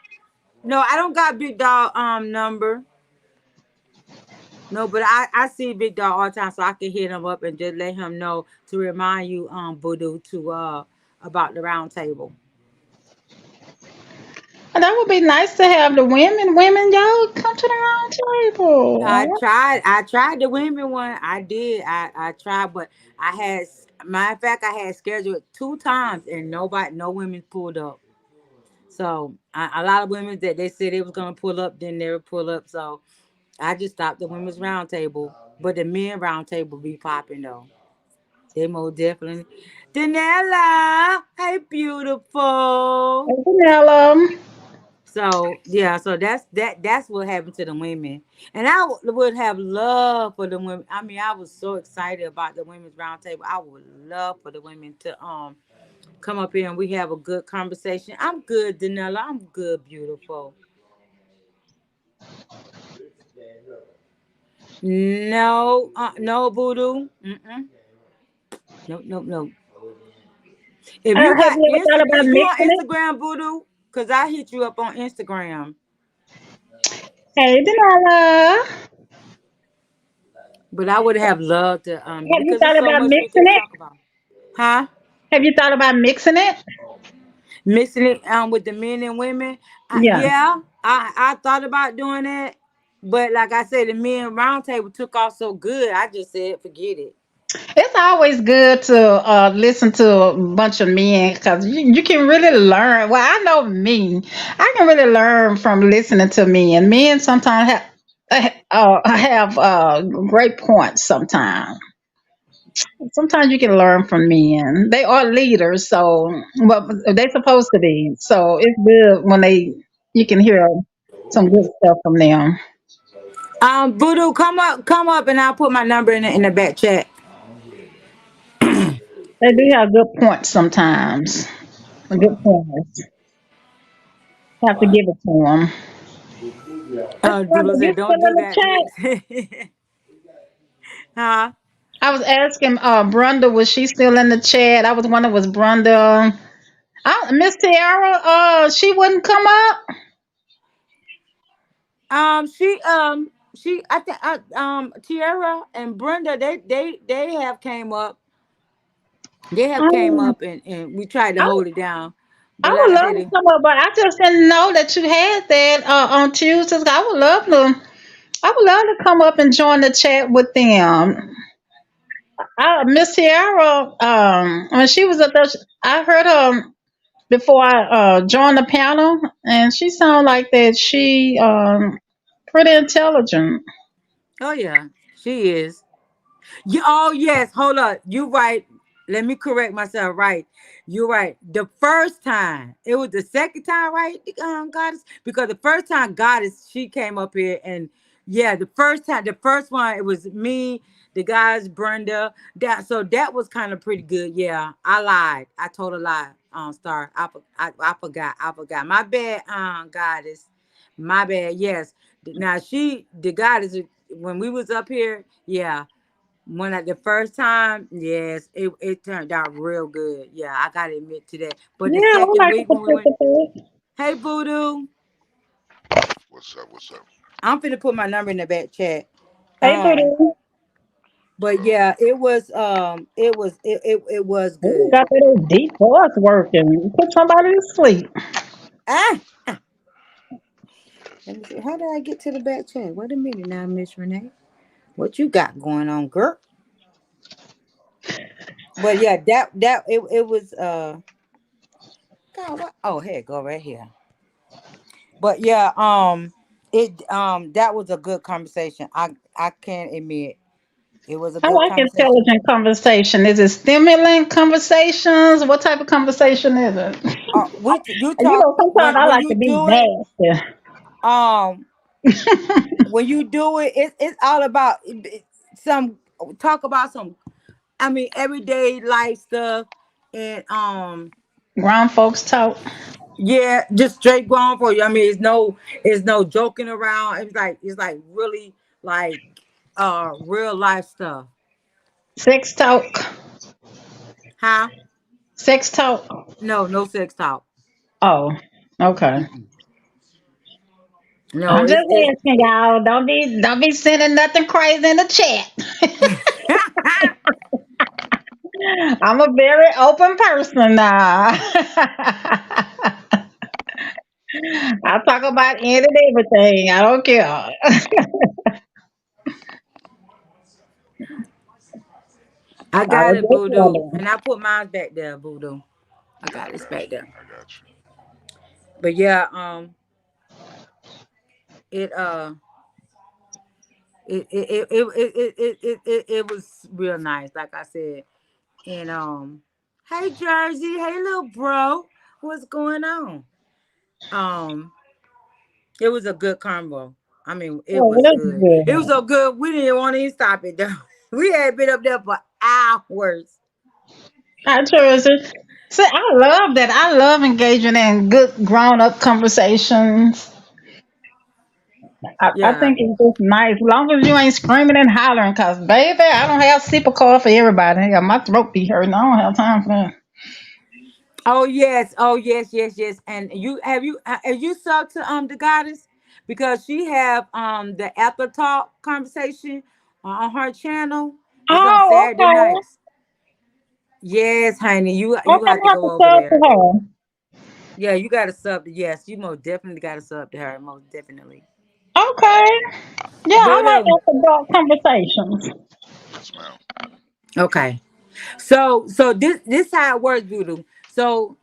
no, I don't got Big Dog number. No, but I see Big Dog all the time, so I can hit him up and just let him know to remind you, Voodoo, to about the round table. Oh, that would be nice to have the women, y'all come to the round table. I tried the women one. I did. I tried, but matter of fact, I had scheduled 2 times and no women pulled up. So a lot of women that they said they was gonna pull up, didn't never pull up. So I just stopped the women's roundtable, but the men roundtable be popping though. They most definitely. Danella, hey beautiful. Hey, Vanilla. So yeah, so that's what happened to the women, and I would have loved for the women. I mean, I was so excited about the women's roundtable. I would love for the women to come up here and we have a good conversation. I'm good, Danella. I'm good, beautiful. No, no voodoo. Mm-mm. No, no, no. If you Have got you ever thought about Is you on mixing it? Instagram, voodoo? Cause I hit you up on Instagram, Hey, Vanilla. but I would have loved to Have you because thought there's so about much we mixing could it? talk about. Huh? Have you thought about mixing it? Mixing it with the men and women. Yeah. Yeah, I thought about doing that, but like I said, the men roundtable took off so good. I just said forget it. It's always good to listen to a bunch of men because you can really learn. Well, I know me, I can really learn from listening to men. Men sometimes have great points. Sometimes you can learn from men. They are leaders, so well they're supposed to be. So it's good when you can hear some good stuff from them. Voodoo, come up, and I'll put my number in the back chat. They do have good points sometimes. Good points. Have to give it to them. Voodoo You said, still "Don't do in the that, chat? please." Huh? I was asking Brenda, was she still in the chat? I was wondering, was Brenda Miss Tiara, she wouldn't come up? I think Tiara and Brenda, they have came up. They have came Um, up and we tried to I, hold it down, I but would like I love said, to come up, but I just didn't know that you had that on Tuesdays. I would love to come up and join the chat with them. Miss Tiara, when she was up there, I heard her before I joined the panel, and she sounded like that. She pretty intelligent. oh yeah, she is. Oh yes, hold up. You right. Let me correct myself. Right. You're right. The first time, it was the second time, right? Goddess, because the first time Goddess she came up here, and yeah, the first time, the first one, it was me, the guys, Brenda. That was kind of pretty good. Yeah, I lied. I told a lie. Star. I forgot. I forgot. My bad. Goddess. My bad. Yes. Now the Goddess when we was up here. Yeah. When at the first time, yes, it turned out real good. Yeah, I gotta admit to that. But the Yeah, I would second like to week when we went, participate. hey Voodoo, What's up? What's up? I'm finna put my number in the back chat. Hey, Um, Booty. but yeah, it was You good. got that deep voice working. Put somebody to sleep. Ah, Yes. let me see. How did I get to the back chat? Wait a minute now, Miss Renee. What you got going on, girl? But yeah, it was God, what? Oh, here, go right here. But yeah, that was a good conversation. I can't admit it was a I good like conversation. intelligent conversation. Is it stimulant conversations? What type of conversation is it? You You talk know, sometimes I when like you to be do it. nasty. Um, when you do it, it's all about some talk about some. I mean, everyday life stuff, and Grown folks talk. yeah, just straight going for you. I mean, it's no joking around. It's like really like real life stuff. Sex talk. Huh? Sex talk. No sex talk. Oh, okay. Mm-mm. No, I'm just it's asking y'all. Don't be sending nothing crazy in the chat. I'm a very open person now. I talk about any and everything. I don't care. I I got was it, just Voodoo, wondering. and I put mine back there, Voodoo. I Yeah, got I this got back you. there. I got you. But yeah, it it was real nice, like I said. And hey Jersey, hey little bro, what's going on? Um, it was a good combo. I mean, it Oh, was that's good. It was good. so good. We didn't want to even stop it though. We had been up there for hours. I trust it. See, I love that. I love engaging in good grown up conversations. I Yeah. think it's just nice. As long as you ain't screaming and hollering, because, baby, I don't have sip of cough for everybody. Yeah, my throat be hurting. I don't have time for that. Oh yes. Oh yes. Yes. Yes. And have you subbed to the goddess because she have the after talk conversation on her channel. It's on Oh, Saturday okay. nights. Yes, honey. You I'm got to gonna have go to over talk to there. her. Yeah, you got to sub. Yes, you most definitely got to sub to her. Most definitely. Okay. Yeah, I like Voodoo. after dark conversations. Yes, ma'am. Okay. So this how it works, Voodoo. So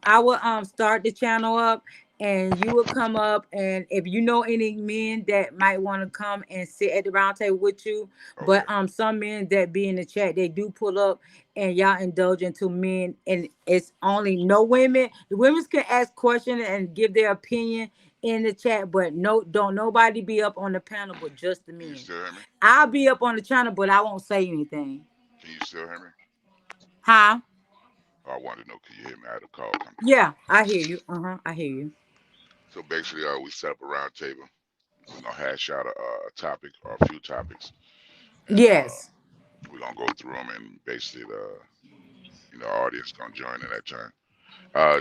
I will start the channel up, and you will come up, and if you know any men that might want to come and sit at the round table with you, but Okay. some men that be in the chat they do pull up, and y'all indulge into men, and it's only no women. The women can ask questions and give their opinion in the chat, but no, don't nobody be up on the panel, but just the Can you men. still hear me? I'll be up on the channel, but I won't say anything. Can you still hear me? Huh? Oh, I wanted to know, can you hear me? I had a call coming in. Yeah, I hear you. I hear you. So basically, we set up a round table. We're gonna hash out a topic or a few topics, and Yes. we're gonna go through them. And basically, the audience gonna join in that turn.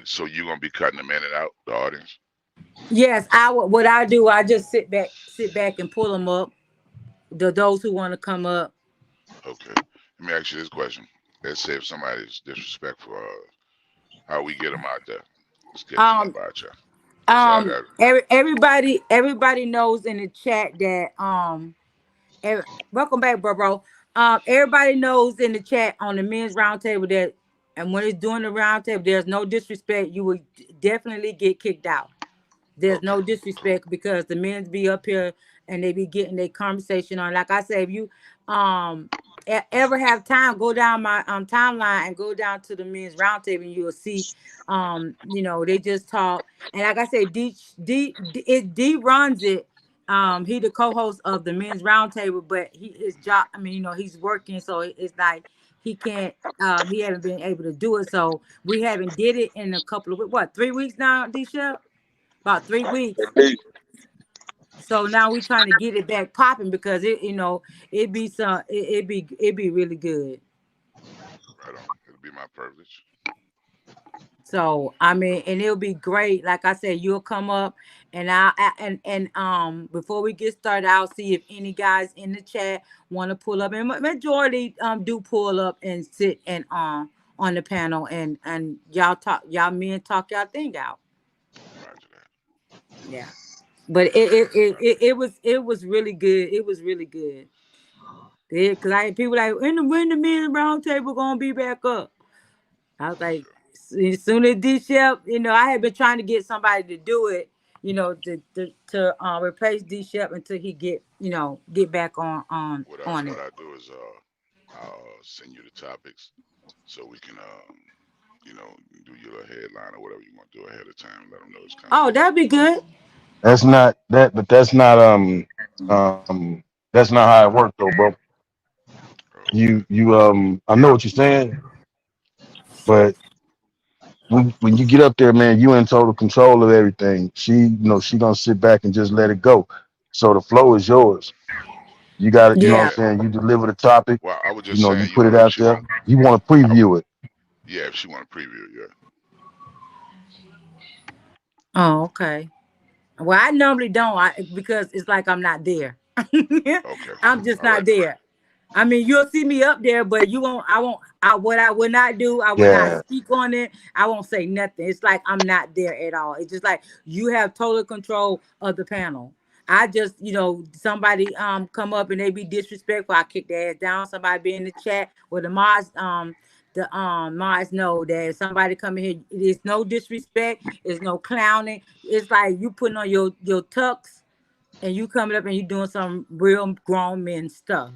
So you're gonna be cutting them in and out, the audience. Yes, what I do, I just sit back and pull them up. Those who want to come up. Okay. Let me ask you this question. Let's say if somebody's disrespectful, how we get them out there? Let's get them Um up out there. Cause everybody knows in the chat that welcome back, bro. Everybody knows in the chat on the men's roundtable that, and when it's doing the roundtable, there's no disrespect. You will definitely get kicked out. There's okay, no cool. disrespect because the men be up here and they be getting their conversation on. Like I said, if you um ever have time, go down my timeline and go down to the men's roundtable, and you'll see, they just talk. And like I said, D runs it. He the co-host of the men's roundtable, but his job. I mean, he's working, so it's like he can't. He haven't been able to do it, so we haven't did it in a couple of 3 weeks now, D Shep? About 3 weeks. So now we're trying to get it back popping because it be really good. Right on. It'll be my privilege. So I mean, and it'll be great. Like I said, you'll come up, and before we get started, I'll see if any guys in the chat want to pull up, and majority do pull up and sit and on the panel, and y'all men talk y'all thing out. Roger that. Yeah. But it was really good. It was really good. Because I had people like, when the men's round table gonna be back up? I was like, as soon as D Shep, I had been trying to get somebody to do it, to replace D Shep until he get back on What it. I do is I'll send you the topics so we can do your little headline or whatever you want to do ahead of time. Let them know it's coming. Oh, that'd be good. That's not that, but that's not that's not how it works though, bro. I know what you're saying, but when you get up there, man, you in total control of everything. She gonna sit back and just let it go. So the flow is yours. You got it. You know what I'm saying? You deliver the topic. Well, I was just You saying, put it out there. You want to preview it. Yeah, if she want to preview it, yeah. Oh, okay. Well, I normally don't, because it's like I'm not there. Okay. I'm just All not right. there. I mean, you'll see me up there, but you won't. What I would not do, I would not speak on it. I won't say nothing. It's like I'm not there at all. It's just like you have total control of the panel. I just, somebody come up and they be disrespectful, I kick their ass down. Somebody be in the chat where the mods know that if somebody come in here, there's no disrespect, there's no clowning. It's like you putting on your tux and you coming up and you doing some real grown men stuff.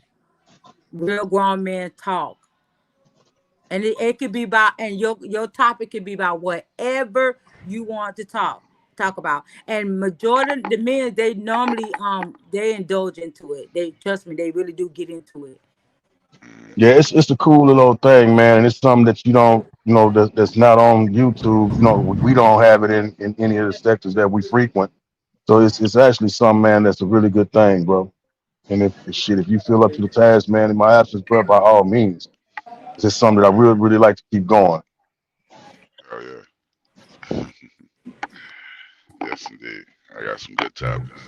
Real grown men talk. And it could be about, and your topic could be about whatever you want to talk about. And majority of the men, they normally they indulge into it. They trust me, they really do get into it. Yeah, it's a cool little thing, man. And it's something that you don't, that's not on YouTube. We don't have it in any of the sectors that we frequent. So it's actually something, man, that's a really good thing, bro. And if you feel up to the task, man, in my absence, bro, by all means, it's just something that I really, really like to keep going. Oh yeah. Yes, indeed. I got some good topics.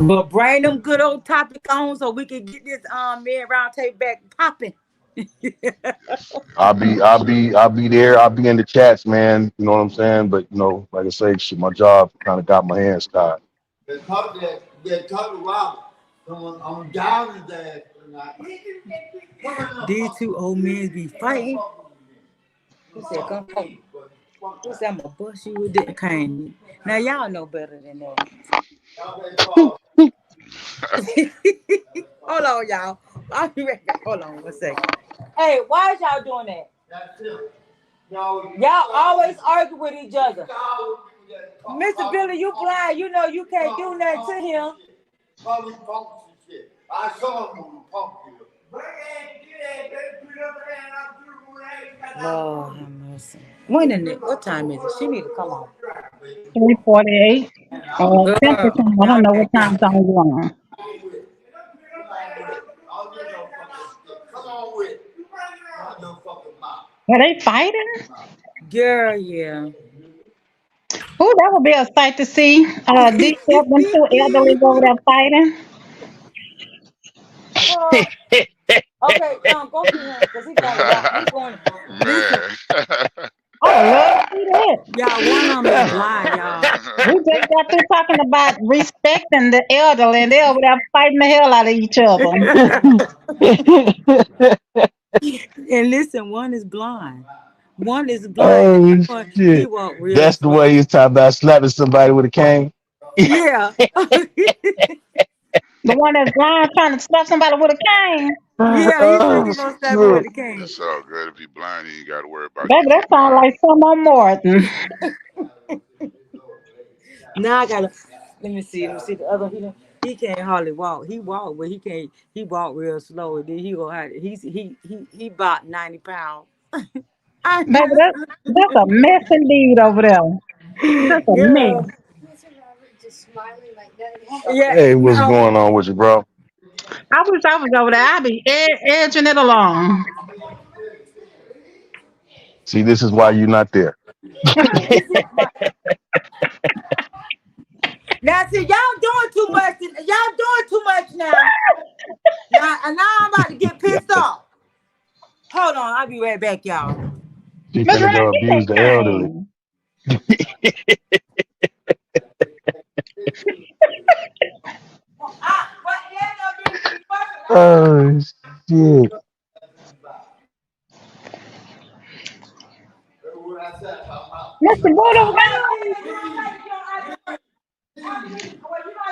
But bring them good old topic on so we can get this men round table back popping. Yes. I'll be there. I'll be in the chats, man. You know what I'm saying? But like I say, my job kind of got my hands tied. They talk Robert. I'm down his ass tonight. These two old men be fighting. He said, "Come home." He said, "I'm gonna bust you with that cane." Now y'all know better than that. Hold on, y'all. I'll be right back. Hold on 1 second. Hey, why is y'all doing that? Y'all always argue with each other. Mr. Billy, you blind. You know you can't do nothing to him. I saw him pump you. Lord have mercy. What time is it? She need to come on. 3:48. Central Time. I don't know what time zone you're on. Come on with it. Are they fighting? Girl, yeah. Oh, that would be a sight to see. These them two elderly over there fighting. Okay, go to him because he's going. Man. I love to see that. Y'all, one of them is blind, y'all. We just got through talking about respecting the elderly, and they're over there fighting the hell out of each other. And listen, one is blind. One is blind. Oh shit! That's the way he's talking about slapping somebody with a cane. Yeah. The one that's blind trying to slap somebody with a cane. Yeah, he said he gonna slap him with Look, the cane. It's all good. If you blind, you ain't got to worry about Baby, getting that hit sounds blind. like some on Martin. Now I gotta let me see. Let me see the other. He can't hardly walk. He walk, but he can't. He walk real slow. And then he gonna have. He about 90 pounds. Baby, that's a mess indeed over there. That's a Yeah. mess. Yeah. hey, what's No. going on with you, bro? I wish I was over there. I'd be edging it along. See, this is why you're not there. Now see, y'all doing too much. Y'all doing too much now. Now I'm about to get pissed off. Hold on, I'll be right back, y'all. She Miss finna Renee, go get abuse the that elderly. cane. But it ain't no need to be fussing. Oh shit. What I said, Mr. Buddha,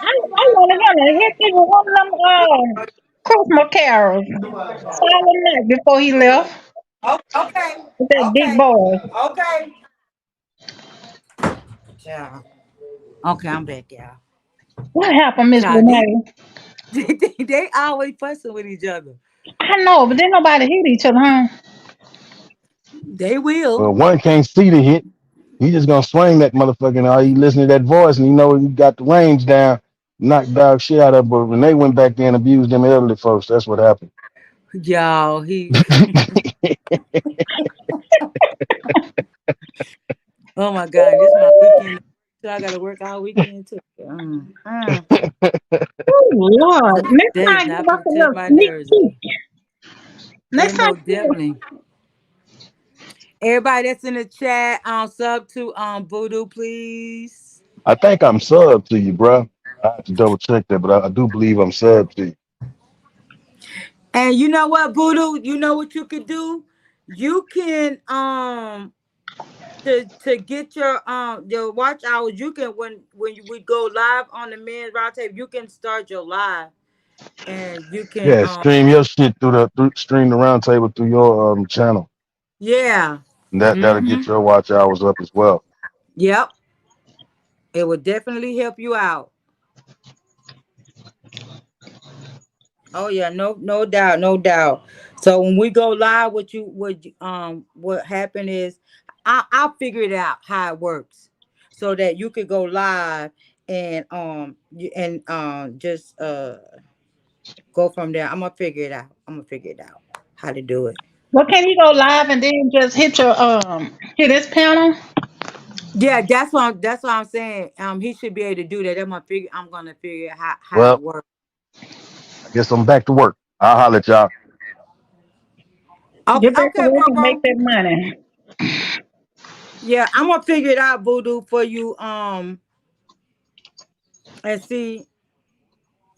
I want to hit me with one of them Christmas carols. Silent night before he left Okay, with that big okay, boy. okay. Yeah. Okay, I'm back, y'all. What happened, Miss Child, Renee? they always fussing with each other. I know, but then nobody hit each other, huh? They will. Well, one can't see the hit. He just gonna swing that motherfucker. And all you listen to that voice, and you know you got the range down, knock dog shit out of. But when they went back there and abused them elderly folks, that's what happened. Y'all, he. Oh my God, this is my weekend. So I gotta work all weekend too. Oh, Lord. Next That is time, give not us gonna a touch little my sneak nerves. peek. It Next time, most definitely. Everybody that's in the chat, sub to Voodoo, please. I think I'm sub to you, bro. I have to double check that, but I do believe I'm sub to you. And you know what, Voodoo? You know what you could do? You can to get your watch hours. You can when you would go live on the men's roundtable, you can start your live and you can Yeah, stream your shit stream the round table through your channel. yeah. And that'll Mm-hmm. get your watch hours up as well. Yep. It will definitely help you out. Oh yeah, no doubt, no doubt. So when we go live, what happened is I'll figure it out how it works, so that you could go live and just go from there. I'm gonna figure it out. I'm gonna figure it out how to do it. well, can he go live and then just hit his panel? Yeah, that's what I'm saying. He should be able to do that. I'm gonna figure out how it Well, works. I guess I'm back to work. I'll holler at y'all. Okay, Get back to okay, work bro, and make bro. that money. Yeah, I'm gonna figure it out, Voodoo, for you. And see.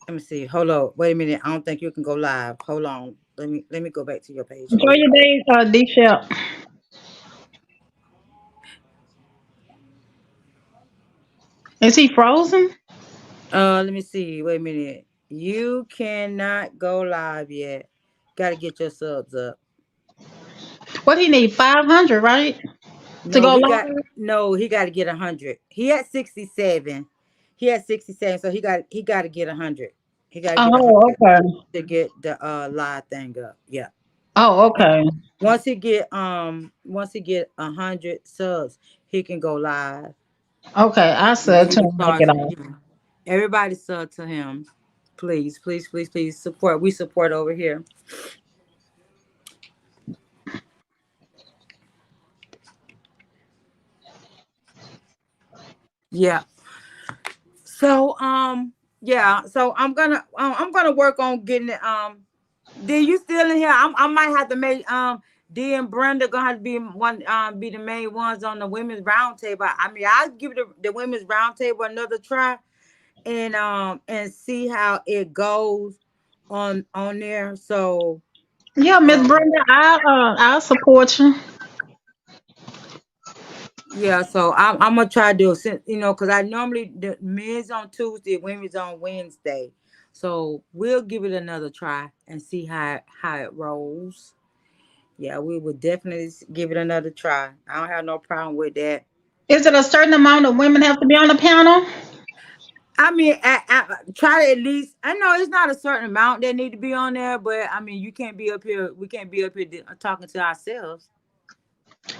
Let me see. Hold on. Wait a minute. I don't think you can go live. Hold on. Let me go back to your page. Enjoy Hold your on. days, D-Shell. Is he frozen? Let me see. Wait a minute. You cannot go live yet. Gotta get your subs up. What he need? 500, right? To No, go he got live? no. He got to get 100. He had 67. He had 67. So he got to get 100. He got to get Oh, 100 okay. to get the live thing up. Yeah. Oh, okay. Once he get 100 subs, he can go live. Okay, I And said he to can him, make start. it off. Yeah. Everybody sub to him. Please, please, please, please support. We support over here. Yeah. So yeah. So I'm gonna work on getting it. D, you still in here? I might have to make D and Brenda gonna have to be the main ones on the women's roundtable. I mean, I'll give the women's roundtable another try and see how it goes on there. So Yeah, Miss um Brenda, I'll support you. yeah, so I'm gonna try to do it since because I normally the men's on Tuesday, women's on Wednesday. So we'll give it another try and see how it rolls. Yeah, we would definitely give it another try. I don't have no problem with that. Is it a certain amount of women have to be on the panel? I mean, I try to at least. I know it's not a certain amount that need to be on there, but I mean, you can't be up here. We can't be up here talking to ourselves.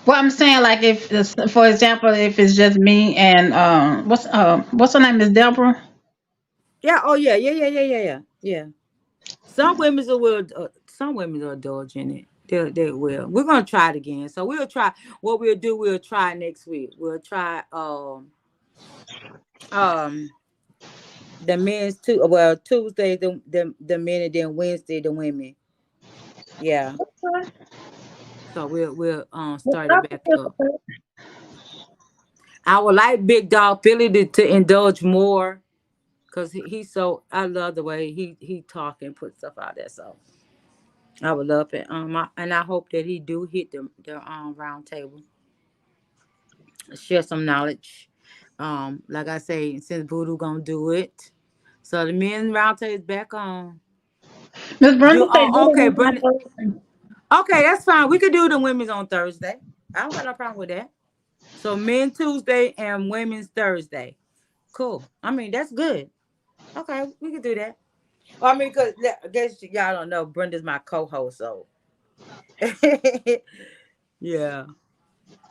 Well, I'm saying like if, for example, if it's just me and what's her name is Deborah. Yeah. Oh yeah. Yeah. Yeah. Yeah. Yeah. Yeah. Yeah. Some women will. Some women will indulge in it. They will. We're gonna try it again. So we'll try. What we'll do, we'll try next week. We'll try um the men's too. Well, Tuesday the men, and then Wednesday the women. Yeah. So we'll start it back up. I would like Big Dog Philly to indulge more because he's so. I love the way he talk and put stuff out there. So I would love it. And I hope that he do hit the round table, share some knowledge. Like I say, since Voodoo gonna do it, so the men round table is back on. Miss Brenda Do said do it okay, on Brandon. Thursday. Okay, that's fine. We could do the women's on Thursday. I don't got no problem with that. So men Tuesday and women's Thursday. Cool. I mean, that's good. Okay, we can do that. Well, I mean, because I guess y'all don't know, Brenda's my co-host, so yeah.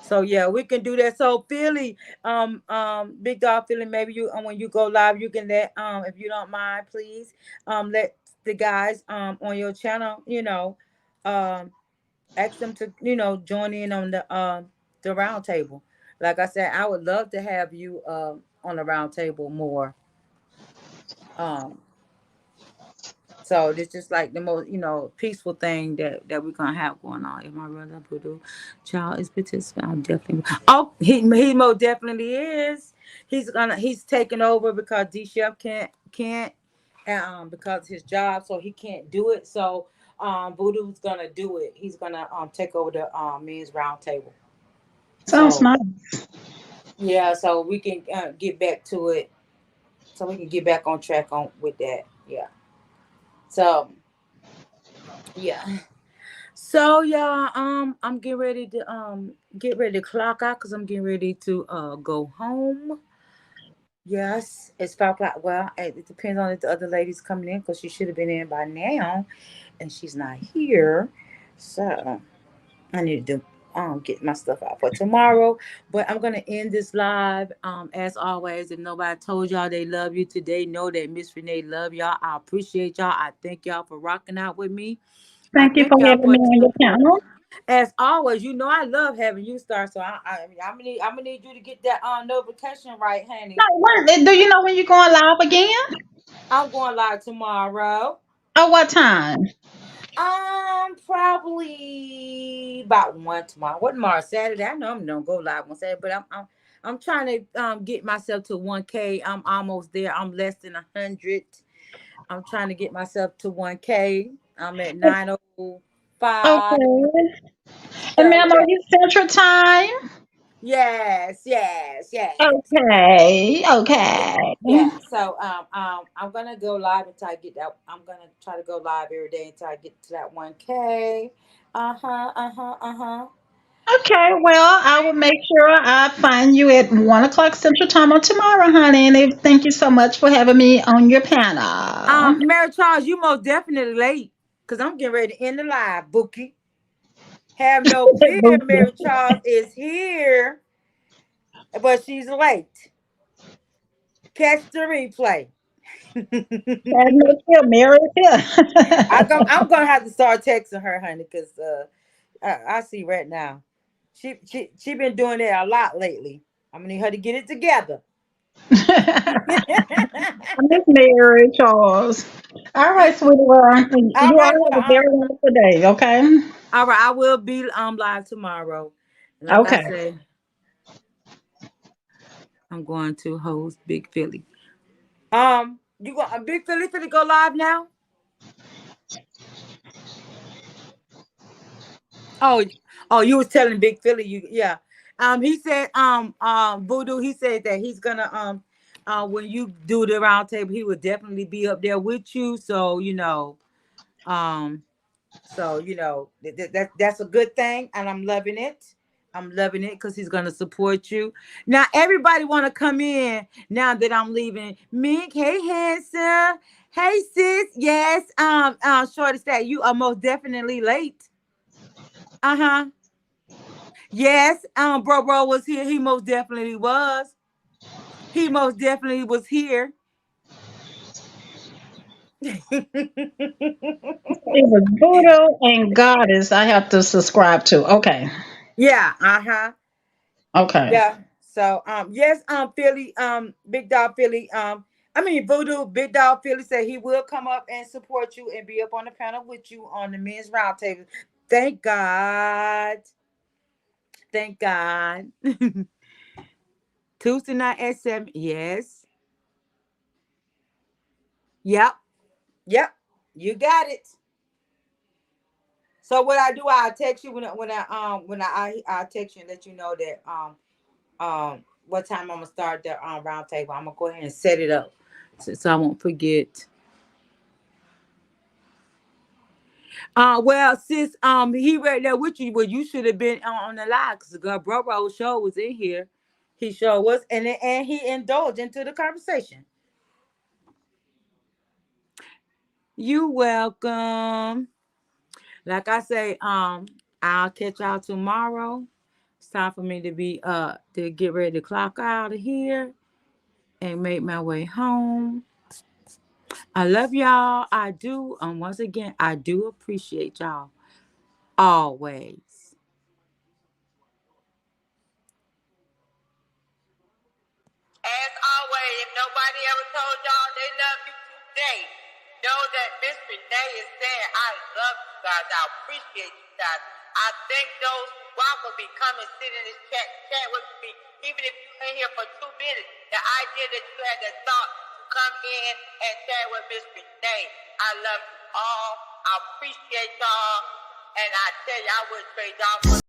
So yeah, we can do that. So Philly, Big Dog Philly, maybe you when you go live, you can let if you don't mind, please, let the guys on your channel, um ask them to, join in on the round table. Like I said, I would love to have you on the round table more. Um So this is like the most, peaceful thing that we're gonna have going on. If my brother Voodoo child is participating, I'm definitely. Oh, he most definitely is. He's taking over because D Chef can't, because of his job, so he can't do it. So Voodoo's gonna do it. He's gonna take over the men's round table. Sounds So nice. yeah, so we can get back to it. So we can get back on track on with that. Yeah. So yeah. So y'all, I'm getting ready to clock out because I'm getting ready to go home. Yes, it's 5 o'clock. Well, it depends on if the other lady's coming in because she should have been in by now, and she's not here. So I need to get my stuff out for tomorrow. But I'm gonna end this live. As always, if nobody told y'all they love you today, know that Miss Renee love y'all. I appreciate y'all. I thank y'all for rocking out with me. I Thank you thank for y'all having for me the on your support. panel. As always, I love having you start. So I'm gonna need you to get that notification right, honey. No, do you know when you're going live again? I'm going live tomorrow. Or what time? Probably about one tomorrow. What tomorrow? Saturday. I know I'm gonna go live on Saturday, but I'm trying to get myself to 1K. I'm almost there. I'm less than 100. I'm trying to get myself to 1K. I'm at 905. Okay. And So ma'am, are yeah. you Central Time? Yes, yes, yes. Okay. Yeah, Okay. yeah. So I'm gonna go live until I get that. I'm gonna try to go live every day until I get to that 1K. Uh-huh, uh-huh, uh-huh. Okay, well, I will make sure I find you at 1 o'clock Central Time on tomorrow, honey. And thank you so much for having me on your panel. Mary Charles, you most definitely late. Cause I'm getting ready to end the live, Bookie. Have no fear, Mary Charles is here, but she's late. Catch the replay. Have no fear, Mary is here. I'm gonna have to start texting her, honey, because I see right now. She been doing that a lot lately. I'm gonna need her to get it together. I miss Mary Charles. All right, sweetie. Well, All you all right, have a well, very wonderful day, okay? all right. I will be live tomorrow. Like I Okay. say, I'm going to host Big Philly. You go Big Philly finna go live now? Oh, oh, you was telling Big Philly, yeah. He said Voodoo. He said that he's gonna when you do the round table, he would definitely be up there with you. So um, that's a good thing, and I'm loving it. I'm loving it because he's gonna support you. Now everybody want to come in now that I'm leaving. Mink, hey handsome, hey sis, yes. Shorty said you are most definitely late. Uh-huh. Yes. Bro was here. He most definitely was. He most definitely was here. It's a Voodoo and Goddess I have to subscribe to. Okay. Yeah. Uh-huh. Okay. Yeah. So yes, Philly, Big Dog Philly, I mean Voodoo, Big Dog Philly said he will come up and support you and be up on the panel with you on the men's roundtable. Thank God. Thank God. Tuesday night at 7. Yes. Yep. Yep. You got it. So what I do, I'll text you I text you and let you know that what time I'm gonna start the round table. I'm gonna go ahead and set it up so I won't forget. Well, sis, he right there with you. Well, you should have been on the live because the bro show was in here. He sure was, and he indulged into the conversation. You welcome. Like I say, I'll catch y'all tomorrow. It's time for me to get ready to clock out of here and make my way home. I love y'all. I do. Once again, I do appreciate y'all always. As always, if nobody ever told y'all they love you today, know that Miss Renee is saying, I love you guys. I appreciate you guys. I thank those who rock will be coming, sit in this chat with me, even if you're in here for 2 minutes. The idea that you had the thought to come in and chat with Miss Renee. I love you all. I appreciate y'all. And I tell you, I would trade y'all for